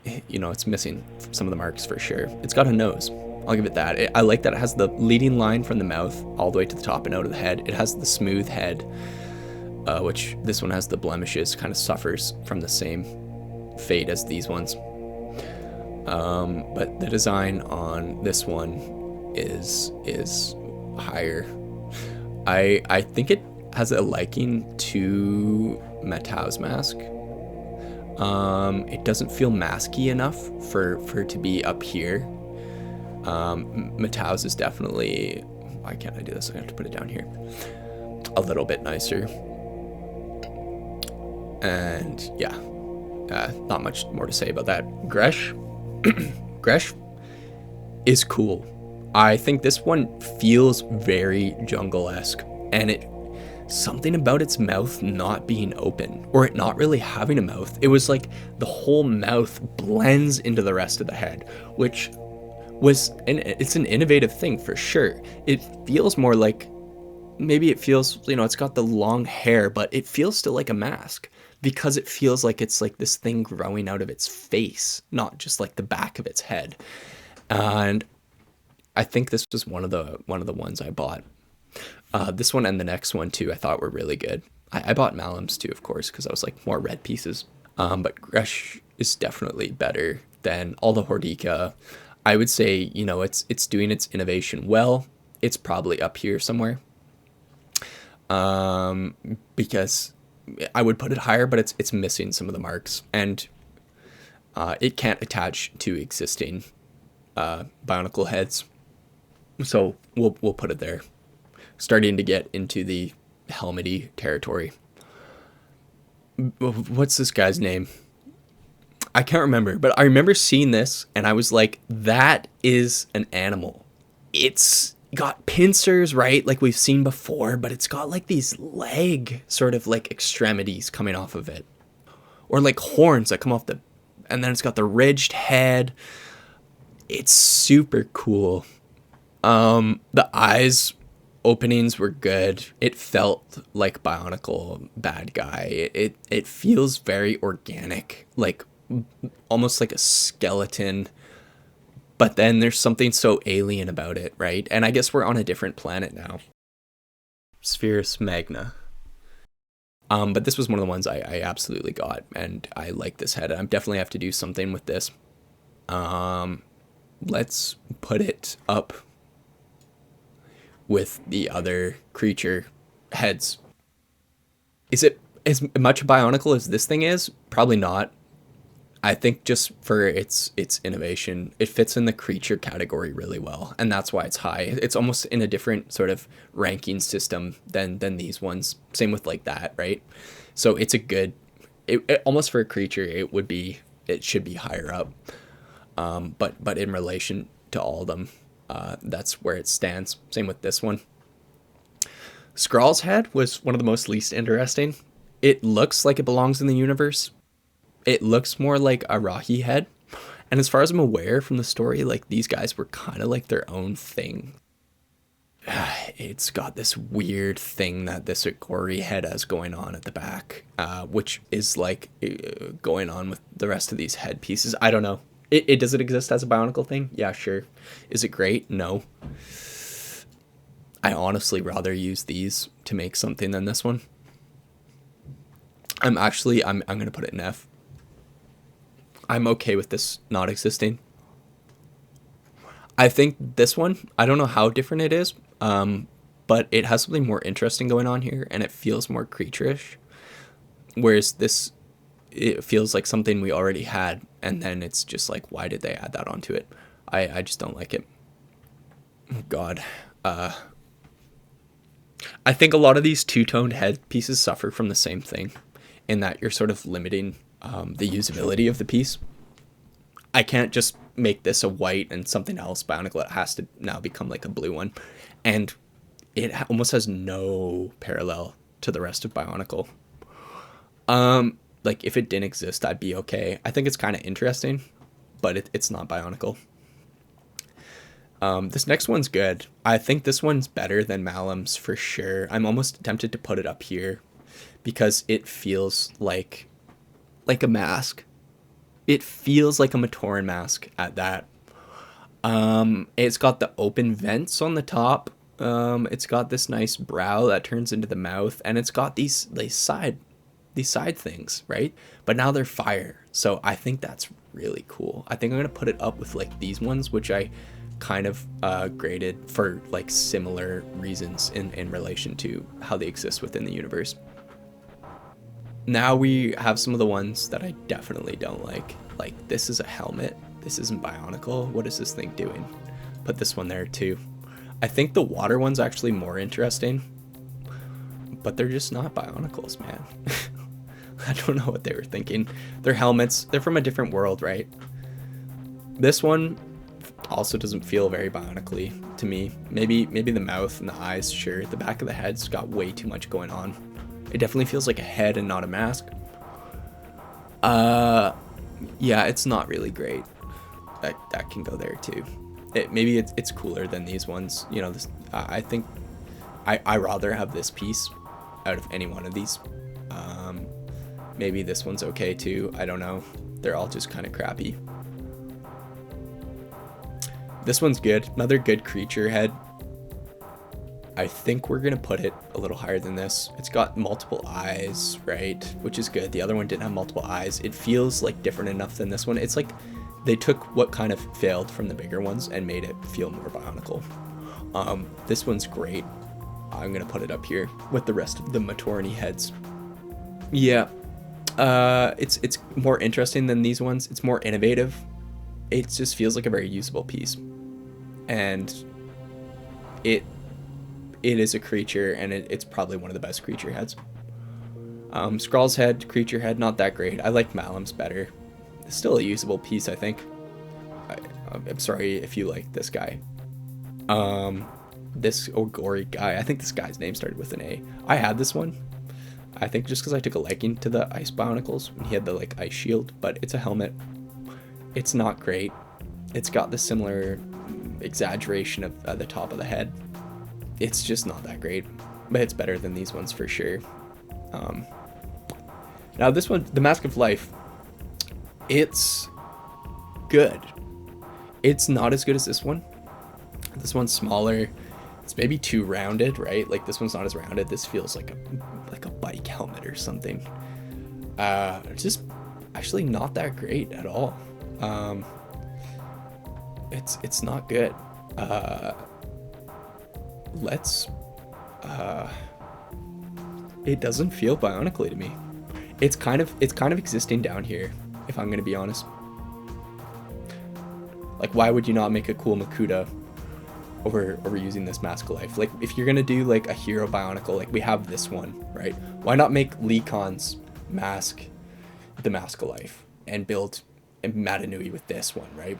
it's missing some of the marks for sure. It's got a nose. I'll give it that. I like that it has the leading line from the mouth all the way to the top and out of the head. It has the smooth head, which this one has the blemishes, kind of suffers from the same fate as these ones. But the design on this one is higher. I think it has a liking to Matao's mask. It doesn't feel masky enough for it to be up here. Matao's is definitely, why can't I do this? I have to put it down here. A little bit nicer. And yeah, not much more to say about that. Gresh is cool. I think this one feels very jungle-esque, and something about its mouth not being open, or it not really having a mouth. It was like the whole mouth blends into the rest of the head, which was, and it's an innovative thing for sure. It feels more like, maybe it feels, it's got the long hair, but it feels still like a mask, because it feels like it's like this thing growing out of its face, not just like the back of its head. And I think this was one of the ones I bought. This one and the next one too, I thought were really good. I bought Malum's too, of course, because I was like more red pieces. But Gresh is definitely better than all the Hordika. I would say, it's doing its innovation well. It's probably up here somewhere. Because I would put it higher, but it's missing some of the marks, and it can't attach to existing Bionicle heads. So we'll put it there. Starting to get into the helmety territory. What's this guy's name? I can't remember, but I remember seeing this and I was like, that is an animal. It's got pincers, right? Like we've seen before, but it's got like these leg sort of like extremities coming off of it. Or like horns that come off and then it's got the ridged head. It's super cool. The eyes openings were good. It felt like Bionicle bad guy. It feels very organic, like almost like a skeleton, but then there's something so alien about it, right? And I guess we're on a different planet now. Spherus Magna. But this was one of the ones I absolutely got, and I like this head. I definitely have to do something with this. Let's put it up with the other creature heads. Is it as much a Bionicle as this thing is? Probably not. I think just for its innovation, it fits in the creature category really well, and that's why it's high. It's almost in a different sort of ranking system than these ones. Same with like that, right? So it's a good, it almost for a creature, it should be higher up. But in relation to all of them, that's where it stands. Same with this one. Skrull's head was one of the most least interesting. It looks like it belongs in the universe. It looks more like a Rahi head. And as far as I'm aware from the story, like these guys were kind of like their own thing. It's got this weird thing that this Agori head has going on at the back, which is like going on with the rest of these head pieces. I don't know. Does it exist as a Bionicle thing? Yeah, sure. Is it great? No. I honestly rather use these to make something than this one. I'm gonna put it in F. I'm okay with this not existing. I think this one, I don't know how different it is, but it has something more interesting going on here, and it feels more creature-ish. Whereas this, it feels like something we already had, and then it's just like, why did they add that onto it? I just don't like it. Oh God. I think a lot of these two-toned head pieces suffer from the same thing, in that you're sort of limiting the usability of the piece. I can't just make this a white and something else Bionicle. It has to now become like a blue one, and it almost has no parallel to the rest of Bionicle. Like if it didn't exist, I'd be okay. I think it's kind of interesting, but it's not Bionicle. This next one's good. I think this one's better than Malum's for sure. I'm almost tempted to put it up here because it feels like a mask. It feels like a Matoran mask at that. It's got the open vents on the top. It's got this nice brow that turns into the mouth, and it's got these side things, right? But now they're fire. So I think that's really cool. I think I'm gonna put it up with like these ones, which I kind of graded for like similar reasons in relation to how they exist within the universe. Now we have some of the ones that I definitely don't like. Like, this is a helmet. This isn't Bionicle. What is this thing doing? Put this one there too. I think the water one's actually more interesting, but they're just not Bionicles, man. I don't know what they were thinking. They're helmets. They're from a different world, right? This one, Also doesn't feel very Bionically to me. Maybe the mouth and the eyes, sure. The back of the head's got way too much going on. It definitely feels like a head and not a mask. Yeah, it's not really great. That can go there too. Maybe it's cooler than these ones. You know, I think I rather have this piece out of any one of these. Maybe this one's okay too. I don't know. They're all just kind of crappy. This one's good. Another good creature head. I think we're gonna put it a little higher than this. It's got multiple eyes, right? Which is good. The other one didn't have multiple eyes. It feels like different enough than this one. It's like they took what kind of failed from the bigger ones and made it feel more Bionicle. This one's great. I'm gonna put it up here with the rest of the Matorni heads. Yeah, it's more interesting than these ones. It's more innovative. It just feels like a very usable piece, and it is a creature, and it's probably one of the best creature heads. Skrull's head, creature head, not that great. I like Malam's better. It's still a usable piece, I think. I'm sorry if you like this guy. This Ogori guy, I think this guy's name started with an A. I had this one, I think just because I took a liking to the ice Bionicles, and he had the like ice shield, but it's a helmet. It's not great. It's got the similar exaggeration of the top of the head. It's just not that great, but it's better than these ones for sure. Now this one, the Mask of Life, it's good. It's not as good as this one. This one's smaller. It's maybe too rounded, right? Like this one's not as rounded. This feels like a bike helmet or something. It's just actually not that great at all. It's not good. It doesn't feel Bionically to me. It's kind of existing down here, if I'm gonna be honest. Like, why would you not make a cool Makuta over using this Mask of Life? Like, if you're gonna do like a hero Bionicle, like we have this one, right? Why not make Leekon's mask the Mask of Life and build Matanui with this one, right?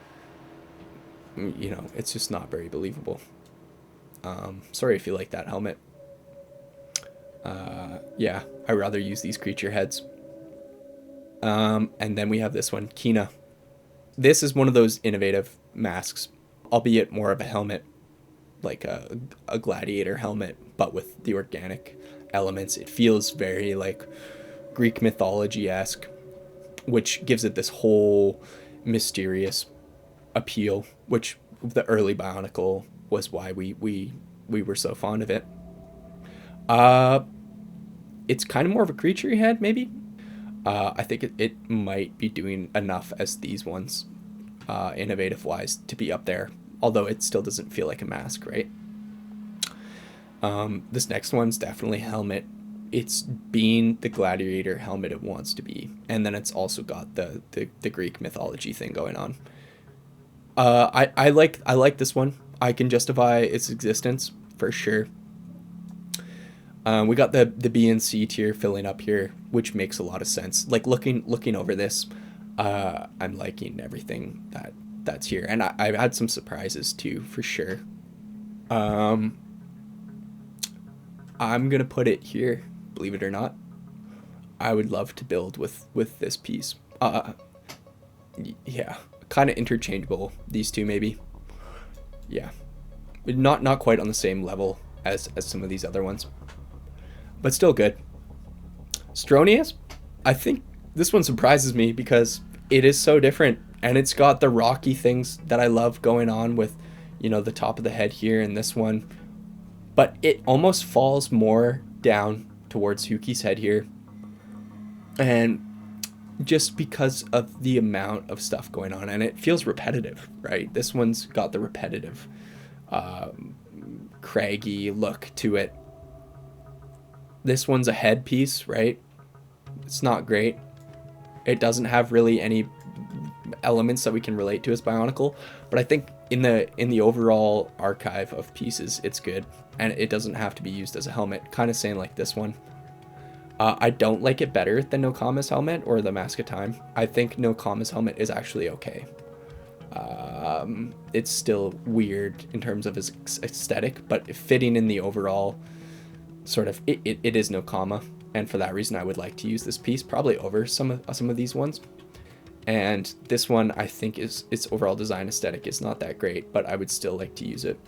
You know, it's just not very believable. Sorry if you like that helmet. Yeah, I'd rather use these creature heads. And then we have this one, Kina. This is one of those innovative masks, albeit more of a helmet, like a gladiator helmet, but with the organic elements. It feels very like Greek mythology-esque, which gives it this whole mysterious appeal, which the early Bionicle was why we were so fond of it. It's kind of more of a creature head, maybe. I think it might be doing enough as these ones, innovative wise, to be up there, although it still doesn't feel like a mask, right? This next one's definitely helmet. It's being the gladiator helmet it wants to be, and then it's also got the Greek mythology thing going on. I like this one. I can justify its existence for sure. We got the B and C tier filling up here, which makes a lot of sense. Like looking over this, I'm liking everything that's here, and I've had some surprises too, for sure. I'm gonna put it here, believe it or not. I would love to build with this piece. Yeah, kind of interchangeable, these two maybe. Yeah, not quite on the same level as some of these other ones, but still good. Stronius, I think this one surprises me because it is so different, and it's got the rocky things that I love going on with, you know, the top of the head here and this one, but it almost falls more down towards Huki's head here, and just because of the amount of stuff going on, and it feels repetitive, right? This one's got the repetitive craggy look to it. This one's a headpiece, right? It's not great. It doesn't have really any elements that we can relate to as Bionicle, but I think in the overall archive of pieces, it's good, and it doesn't have to be used as a helmet. Kind of saying like this one. I don't like it better than Nokama's helmet or the Mask of Time. I think Nokama's helmet is actually okay. It's still weird in terms of its aesthetic, but fitting in the overall sort of, it is no comma. And for that reason, I would like to use this piece probably over some of these ones. And this one, I think, is its overall design aesthetic is not that great, but I would still like to use it.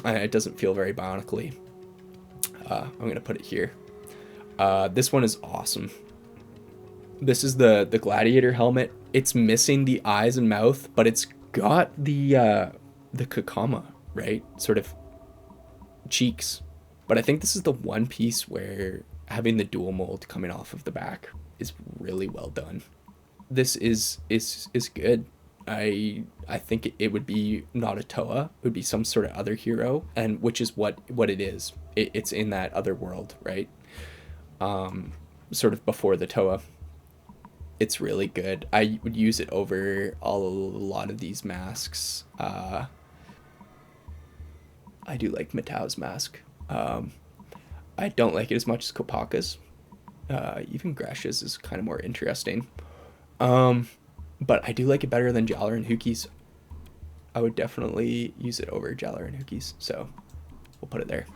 It doesn't feel very Bionically. I'm gonna put it here. This one is awesome. This is the gladiator helmet. It's missing the eyes and mouth, but it's got the Kakama, right? Sort of cheeks. But I think this is the one piece where having the dual mold coming off of the back is really well done. This is good. I think it would be not a Toa. It would be some sort of other hero, and which is what it is. It's in that other world, right? Sort of before the Toa. It's really good. I would use it over a lot of these masks. I do like Matao's mask. I don't like it as much as Kopaka's. Even Grash's is kind of more interesting. But I do like it better than Jaller and Huki's. I would definitely use it over Jaller and Huki's, so we'll put it there.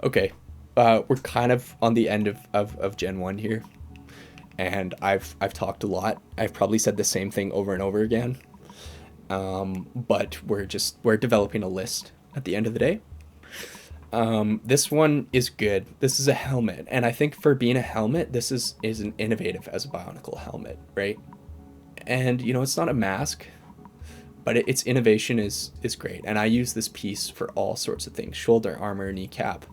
Okay, we're kind of on the end of Gen 1 here, and I've talked a lot. I've probably said the same thing over and over again, but we're developing a list at the end of the day. This one is good. This is a helmet, and I think for being a helmet, this is an innovative as a Bionicle helmet, right? And you know, it's not a mask, but its innovation is great. And I use this piece for all sorts of things: shoulder, armor, kneecap.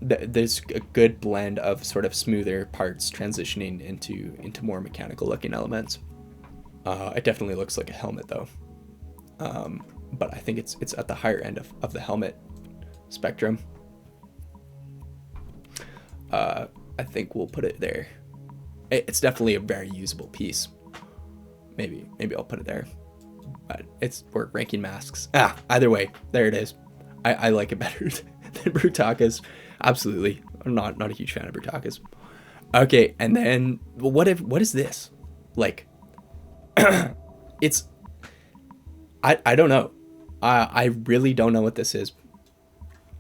There's a good blend of sort of smoother parts transitioning into more mechanical looking elements. It definitely looks like a helmet though, but I think it's at the higher end of the helmet spectrum. I think we'll put it there. It's definitely a very usable piece. Maybe I'll put it there, but we're ranking masks. Either way, there it is. I like it better than Brutaka's. Absolutely. I'm not a huge fan of Brutaka's. Okay, and then what is this? Like, it's I don't know. I really don't know what this is.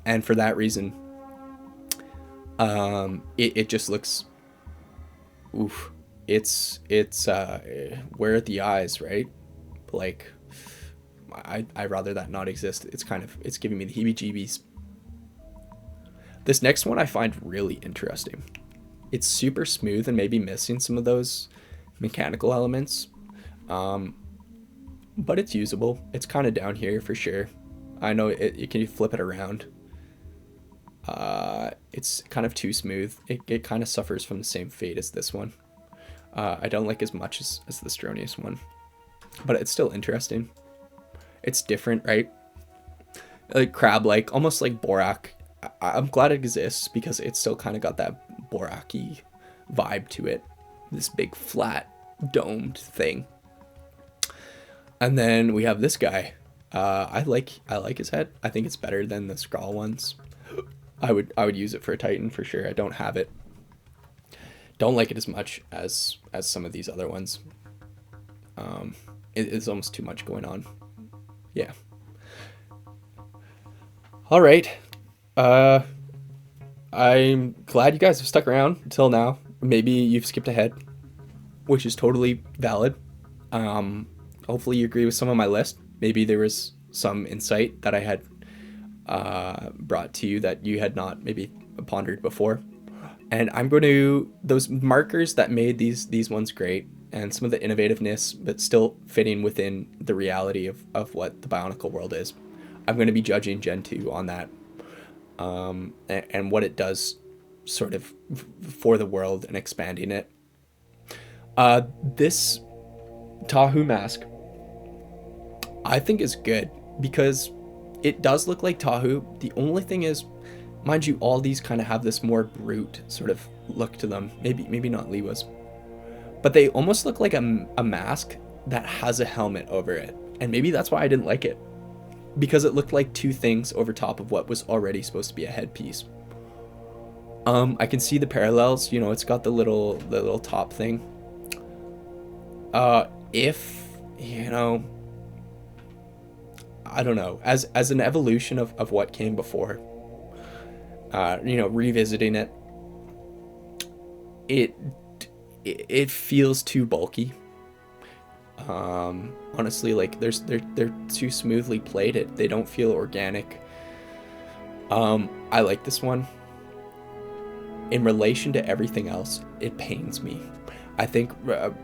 And for that reason, it just looks, oof. It's where are the eyes, right? Like, I'd rather that not exist. It's giving me the heebie-jeebies. This next one I find really interesting. It's super smooth and maybe missing some of those mechanical elements, but it's usable. It's kind of down here for sure. I know you can flip it around. It's kind of too smooth. It kind of suffers from the same fate as this one. I don't like as much as the Stronius one, but it's still interesting. It's different, right? Like crab-like, almost like Borak. I'm glad it exists because it's still kind of got that Borak-y vibe to it. This big flat domed thing. And then we have this guy. I like his head. I think it's better than the Skrull ones. I would use it for a Titan for sure. I don't have it. Don't like it as much as some of these other ones. It's almost too much going on. Yeah. All right. I'm glad you guys have stuck around until now. Maybe you've skipped ahead, which is totally valid. Hopefully you agree with some of my list. Maybe there was some insight that I had brought to you that you had not maybe pondered before. And I'm going to, those markers that made these ones great, and some of the innovativeness, but still fitting within the reality of what the Bionicle world is, I'm going to be judging Gen 2 on that. And what it does sort of for the world and expanding it. This Tahu mask, I think is good because it does look like Tahu. The only thing is, mind you, all these kind of have this more brute sort of look to them. Maybe not Liwa's, but they almost look like a mask that has a helmet over it. And maybe that's why I didn't like it, because it looked like two things over top of what was already supposed to be a headpiece. I can see the parallels. You know, it's got the little top thing. If, you know, I don't know, as an evolution of what came before, you know, revisiting it, it it feels too bulky. Honestly, like they're too smoothly plated. They don't feel organic. I like this one. In relation to everything else, it pains me. I think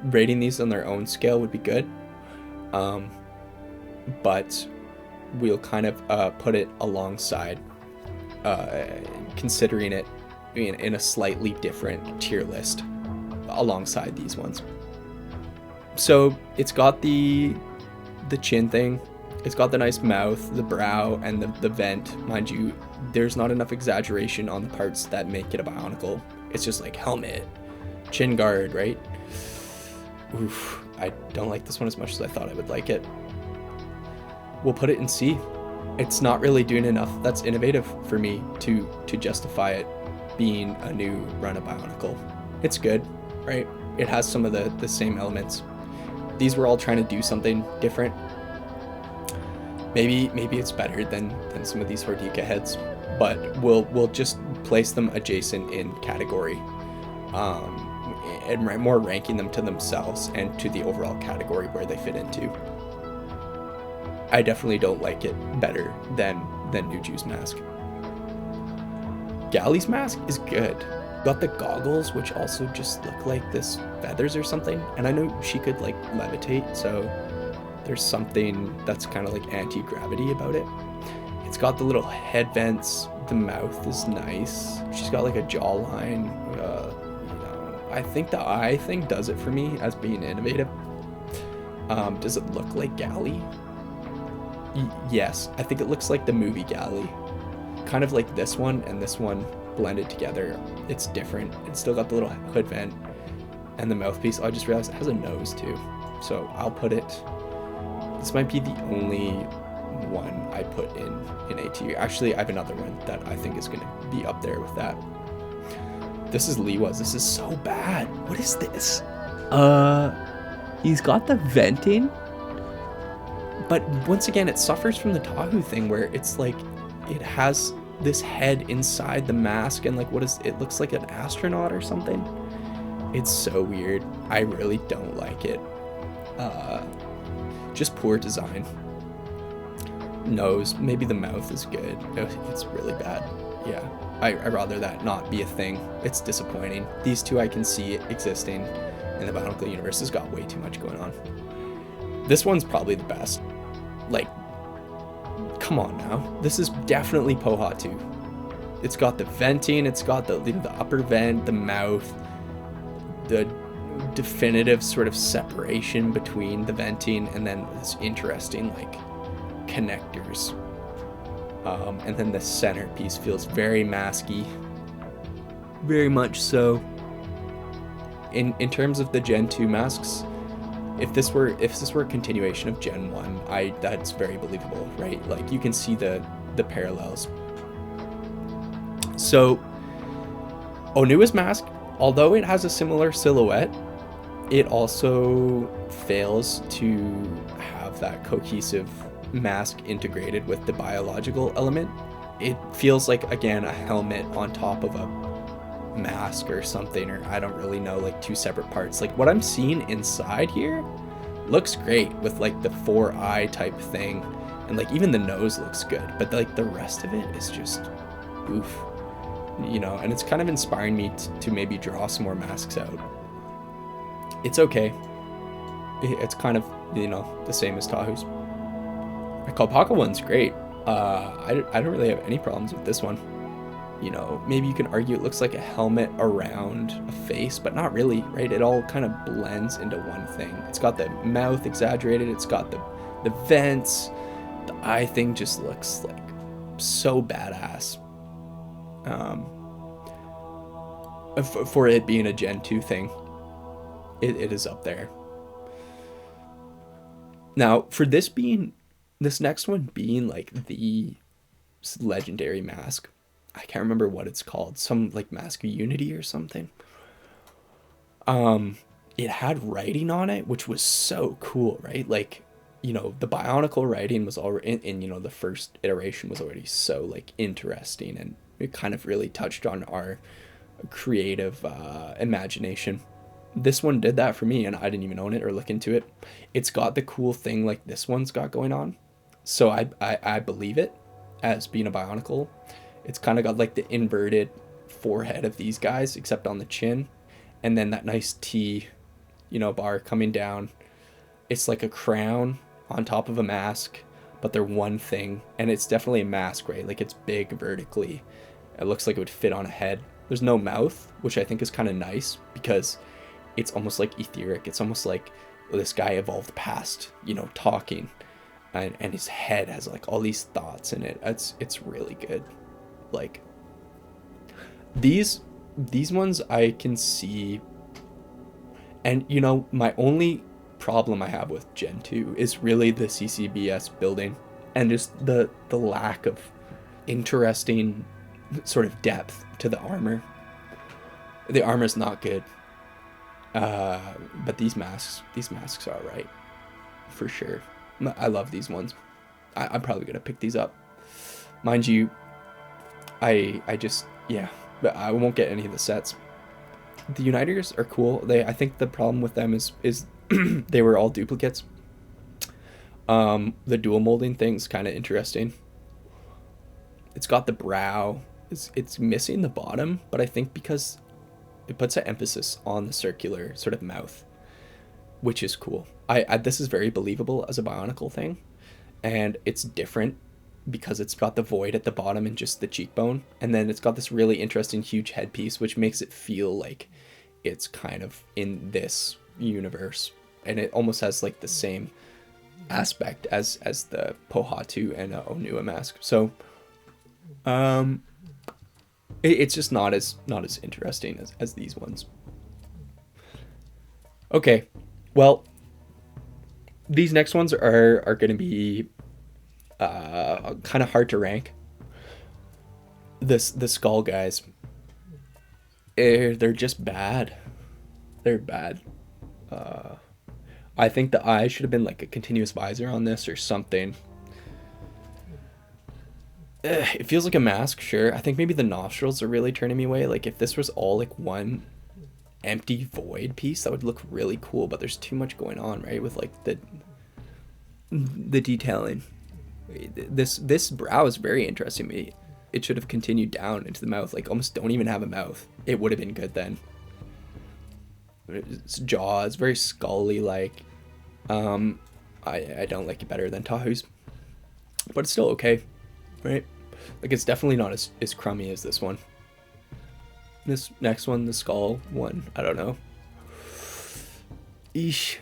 rating these on their own scale would be good. But we'll kind of put it alongside, considering it in a slightly different tier list alongside these ones. So it's got the chin thing, it's got the nice mouth, the brow, and the vent. Mind you, there's not enough exaggeration on the parts that make it a Bionicle. It's just like helmet, chin guard, right? Oof, I don't like this one as much as I thought I would like it. We'll put it in C. It's not really doing enough that's innovative for me to justify it being a new run of Bionicle. It's good, right? It has some of the same elements. These were all trying to do something different. Maybe it's better than some of these Hordika heads, but we'll just place them adjacent in category, and more ranking them to themselves and to the overall category where they fit into. I definitely don't like it better than Nuju's mask. Galley's mask is good. Got the goggles, which also just look like this feathers or something, and I know she could like levitate, so there's something that's kind of like anti-gravity about it. It's got the little head vents. The mouth is nice. She's got like a jawline. You know, I think the eye thing does it for me as being innovative. Does it look like Galley? Yes, I think it looks like the movie Galley. Kind of like this one and this one blended together. It's different. It's still got the little hood vent and the mouthpiece. Oh, I just realized it has a nose too. So I'll put it... This might be the only one I put in A tier. Actually, I have another one that I think is going to be up there with that. This is Liwa's. This is so bad. What is this? He's got the venting. But once again, it suffers from the Tahu thing where it's like it has this head inside the mask and like it looks like an astronaut or something. It's so weird. I really don't like it. Just poor design. Nose, maybe the mouth is good. It's really bad. Yeah, I'd rather that not be a thing. It's disappointing. These two I can see existing in the Bionicle universe has got way too much going on. This one's probably the best. Like, come on now. This is definitely Pohatu. It's got the venting, it's got the upper vent, the mouth, the definitive sort of separation between the venting and then this interesting like connectors. And then the centerpiece feels very masky. Very much so. In terms of the Gen 2 masks, if this were a continuation of Gen 1, that's very believable, right? Like you can see the parallels. So Onua's mask, although it has a similar silhouette, it also fails to have that cohesive mask integrated with the biological element. It feels like, again, a helmet on top of a mask or something, or I don't really know, like two separate parts. Like what I'm seeing inside here looks great with like the 4-eye type thing, and like even the nose looks good, but like the rest of it is just oof, you know. And it's kind of inspiring me to maybe draw some more masks out. It's okay. It's kind of, you know, the same as Tahu's. The Kalpaka one's great. I don't really have any problems with this one. You know, maybe you can argue it looks like a helmet around a face, but not really, right? It all kind of blends into one thing. It's got the mouth exaggerated. It's got the vents. The eye thing just looks like so badass. For it being a Gen 2 thing, it is up there. Now, for this next one being like the legendary mask, I can't remember what it's called. Some like Mask of Unity or something. it had writing on it, which was so cool, right? Like, you know, the Bionicle writing was already in, you know, the first iteration was already so like interesting, and it kind of really touched on our creative imagination. This one did that for me, and I didn't even own it or look into it. It's got the cool thing like this one's got going on, so I believe it as being a Bionicle. It's kind of got like the inverted forehead of these guys, except on the chin, and then that nice T, you know, bar coming down. It's like a crown on top of a mask, but they're one thing, and it's definitely a mask, right? Like it's big vertically. It looks like it would fit on a head. There's no mouth, which I think is kind of nice because it's almost like etheric. It's almost like this guy evolved past, you know, talking, and his head has like all these thoughts in it. It's really good. Like these ones I can see, and you know, my only problem I have with Gen 2 is really the CCBS building and just the lack of interesting sort of depth to the armor. The armor's not good. But these masks are alright. For sure. I love these ones. I'm probably gonna pick these up. Mind you, I just, yeah, but I won't get any of the sets. The Uniters are cool. I think the problem with them is they were all duplicates. The dual molding thing's kind of interesting. It's got the brow. It's missing the bottom, but I think because it puts an emphasis on the circular sort of mouth, which is cool. This is very believable as a Bionicle thing, and it's different because it's got the void at the bottom and just the cheekbone, and then it's got this really interesting huge headpiece, which makes it feel like it's kind of in this universe, and it almost has like the same aspect as the Pohatu and Onua mask. So it's just not as interesting as these ones. Okay, well, these next ones are going to be kind of hard to rank. The skull guys, they're just bad. They're bad. I think the eye should have been like a continuous visor on this or something. It feels like a mask, sure. I think maybe the nostrils are really turning me away. Like if this was all like one empty void piece, that would look really cool, but there's too much going on, right? With like the detailing. This brow is very interesting to me. It should have continued down into the mouth, like almost don't even have a mouth. It would have been good then. Its jaw is very scully like. I don't like it better than Tahu's, but it's still okay, right? Like it's definitely not as crummy as this one. This next one, the skull one, I don't know. Eesh.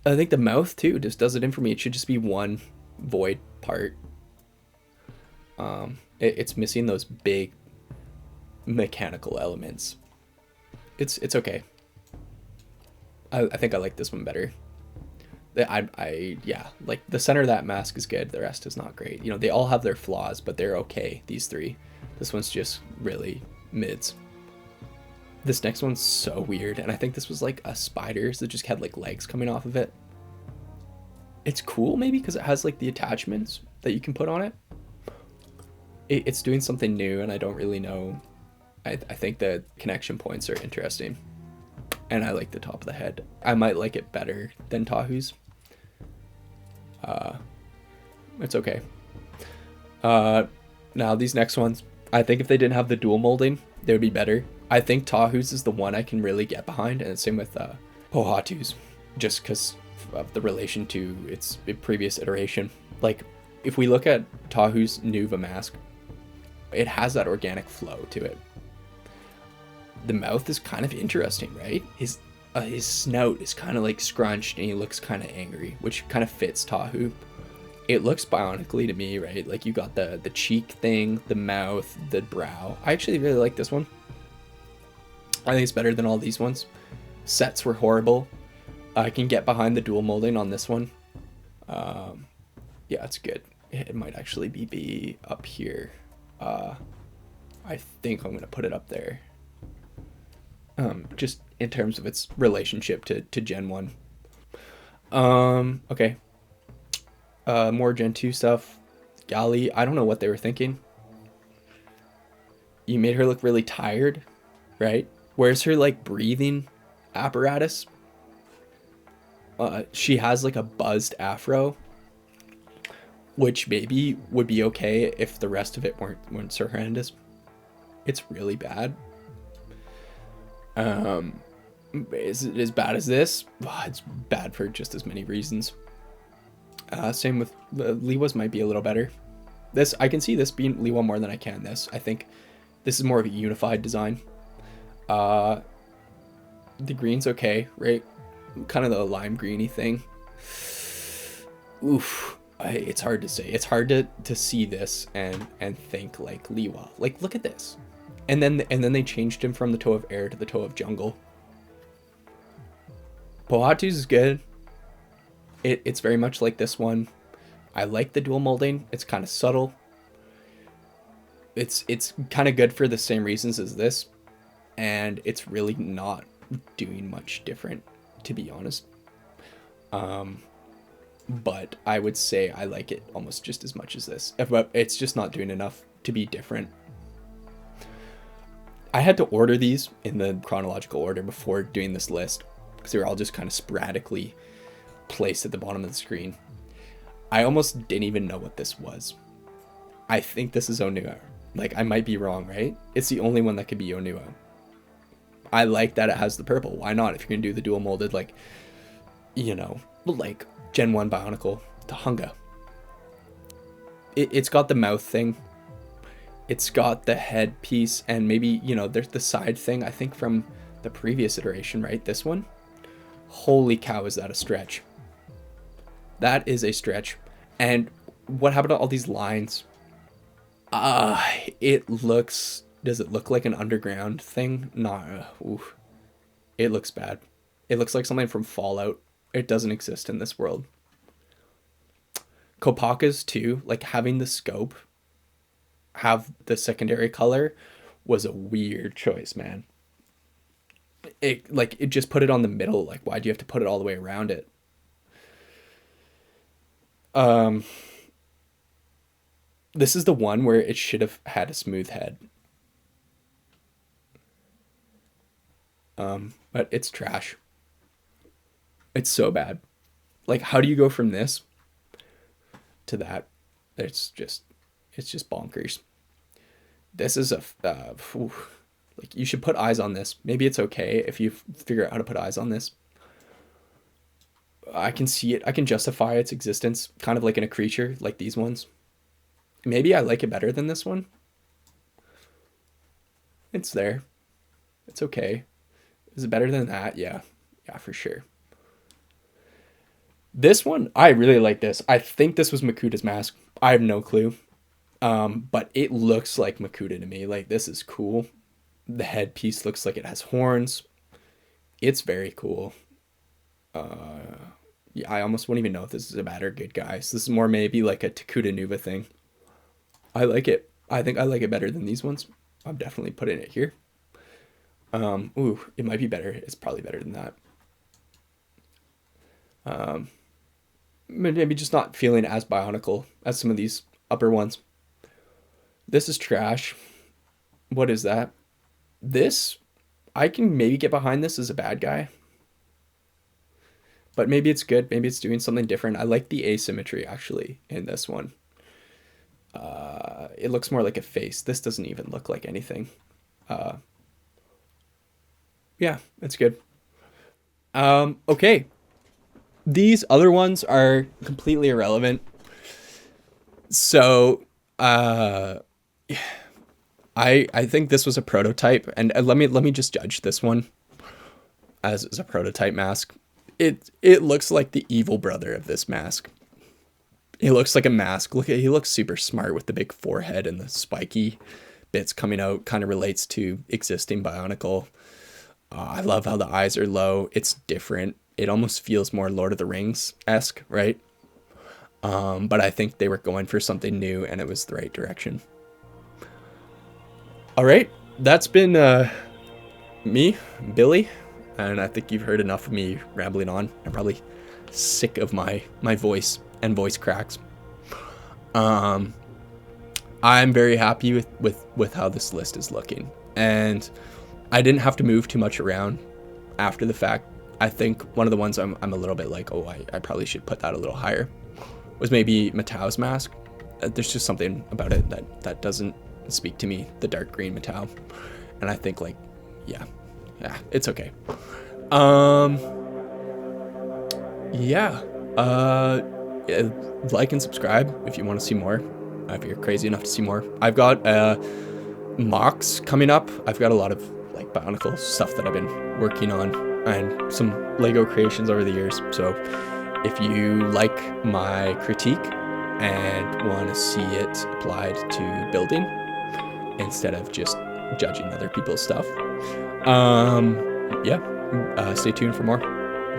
I think the mouth too just does it in for me. It should just be one void part. It's missing those big mechanical elements. It's okay. I think I like this one better. Yeah, like the center of that mask is good. The rest is not great. You know, they all have their flaws, but they're okay. These three. This one's just really mids. This next one's so weird, and I think this was like a spider that just had like legs coming off of it. It's cool maybe because it has like the attachments that you can put on it. It's doing something new, and I don't really know. I think the connection points are interesting, and I like the top of the head. I might like it better than Tahu's. It's okay. Now these next ones, I think if they didn't have the dual molding, they would be better. I think Tahu's is the one I can really get behind, and the same with Pohatu's, just because of the relation to its previous iteration. Like, if we look at Tahu's Nuva mask, it has that organic flow to it. The mouth is kind of interesting, right? His snout is kind of like scrunched, and he looks kind of angry, which kind of fits Tahu. It looks bionically to me, right? Like you got the cheek thing, the mouth, the brow. I actually really like this one. I think it's better than all these ones. Sets were horrible. I can get behind the dual molding on this one. Yeah, it's good. It might actually be up here. I think I'm gonna put it up there. Just in terms of its relationship to Gen 1. Okay. More Gen 2 stuff. Gali, I don't know what they were thinking. You made her look really tired, right? Where's her, like, breathing apparatus? She has, like, a buzzed afro, which maybe would be okay if the rest of it weren't so horrendous. It's really bad. Is it as bad as this? Oh, it's bad for just as many reasons. Same with Liwa's might be a little better. This, I can see this being Liwa more than I can this. I think this is more of a unified design. The green's okay, right? Kind of the lime greeny thing. Oof. It's hard to say. It's hard to see this and think like Liwa. Like, look at this. And then they changed him from the Toe of Air to the Toe of Jungle. Pohatu's is good. It's very much like this one. I like the dual molding. It's kind of subtle. It's kind of good for the same reasons as this. And it's really not doing much different, to be honest. But I would say I like it almost just as much as this. But it's just not doing enough to be different. I had to order these in the chronological order before doing this list, because they were all just kind of sporadically placed at the bottom of the screen. I almost didn't even know what this was. I think this is Onua. Like, I might be wrong, right? It's the only one that could be Onua. I like that it has the purple. Why not? If you're going to do the dual molded, like, you know, like Gen 1 Bionicle, Tahunga. It's got the mouth thing. It's got the head piece, and maybe, you know, there's the side thing, I think, from the previous iteration, right? This one. Holy cow, is that a stretch? That is a stretch. And what happened to all these lines? It looks... Does it look like an underground thing? Nah. Oof. It looks bad. It looks like something from Fallout. It doesn't exist in this world. Kopaka's too, like having the scope have the secondary color was a weird choice, man. It just put it on the middle. Like, why do you have to put it all the way around it? This is the one where it should have had a smooth head. But it's trash. It's so bad. Like, how do you go from this to that? It's just bonkers. This is like, you should put eyes on this. Maybe it's okay if you figure out how to put eyes on this. I can see it. I can justify its existence, kind of like in a creature, like these ones. Maybe I like it better than this one. It's there. It's okay. Is it better than that? Yeah. Yeah, for sure. This one, I really like this. I think this was Makuta's mask. I have no clue. But it looks like Makuta to me. Like, this is cool. The headpiece looks like it has horns. It's very cool. Yeah, I almost wouldn't even know if this is a bad or good guy. So this is more maybe like a Takuta Nuva thing. I like it. I think I like it better than these ones. I'm definitely putting it here. Ooh, it might be better. It's probably better than that. Maybe just not feeling as Bionicle as some of these upper ones. This is trash. What is that? This, I can maybe get behind this as a bad guy. But maybe it's good. Maybe it's doing something different. I like the asymmetry, actually, in this one. It looks more like a face. This doesn't even look like anything. Yeah, it's good. Okay. These other ones are completely irrelevant. So, I think this was a prototype, and let me just judge this one as a prototype mask. It looks like the evil brother of this mask. He looks like a mask. He looks super smart with the big forehead and the spiky bits coming out. Kind of relates to existing Bionicle. I love how the eyes are low. It's different. It almost feels more Lord of the Rings-esque, right? But I think they were going for something new, and it was the right direction. All right, that's been me, Billy. and I think you've heard enough of me rambling on. I'm probably sick of my voice and voice cracks. I'm very happy with how this list is looking, and I didn't have to move too much around after the fact. I think one of the ones I'm a little bit like, oh, I probably should put that a little higher, was maybe Matau's mask. There's just something about it that doesn't speak to me, the dark green Matau. And I think like, yeah, it's okay. Yeah. Like and subscribe if you want to see more. If you're crazy enough to see more. I've got mocks coming up. I've got a lot of like Bionicle stuff that I've been working on, and some Lego creations over the years. So if you like my critique and want to see it applied to building instead of just judging other people's stuff, stay tuned for more.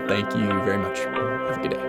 Thank you very much. Have a good day.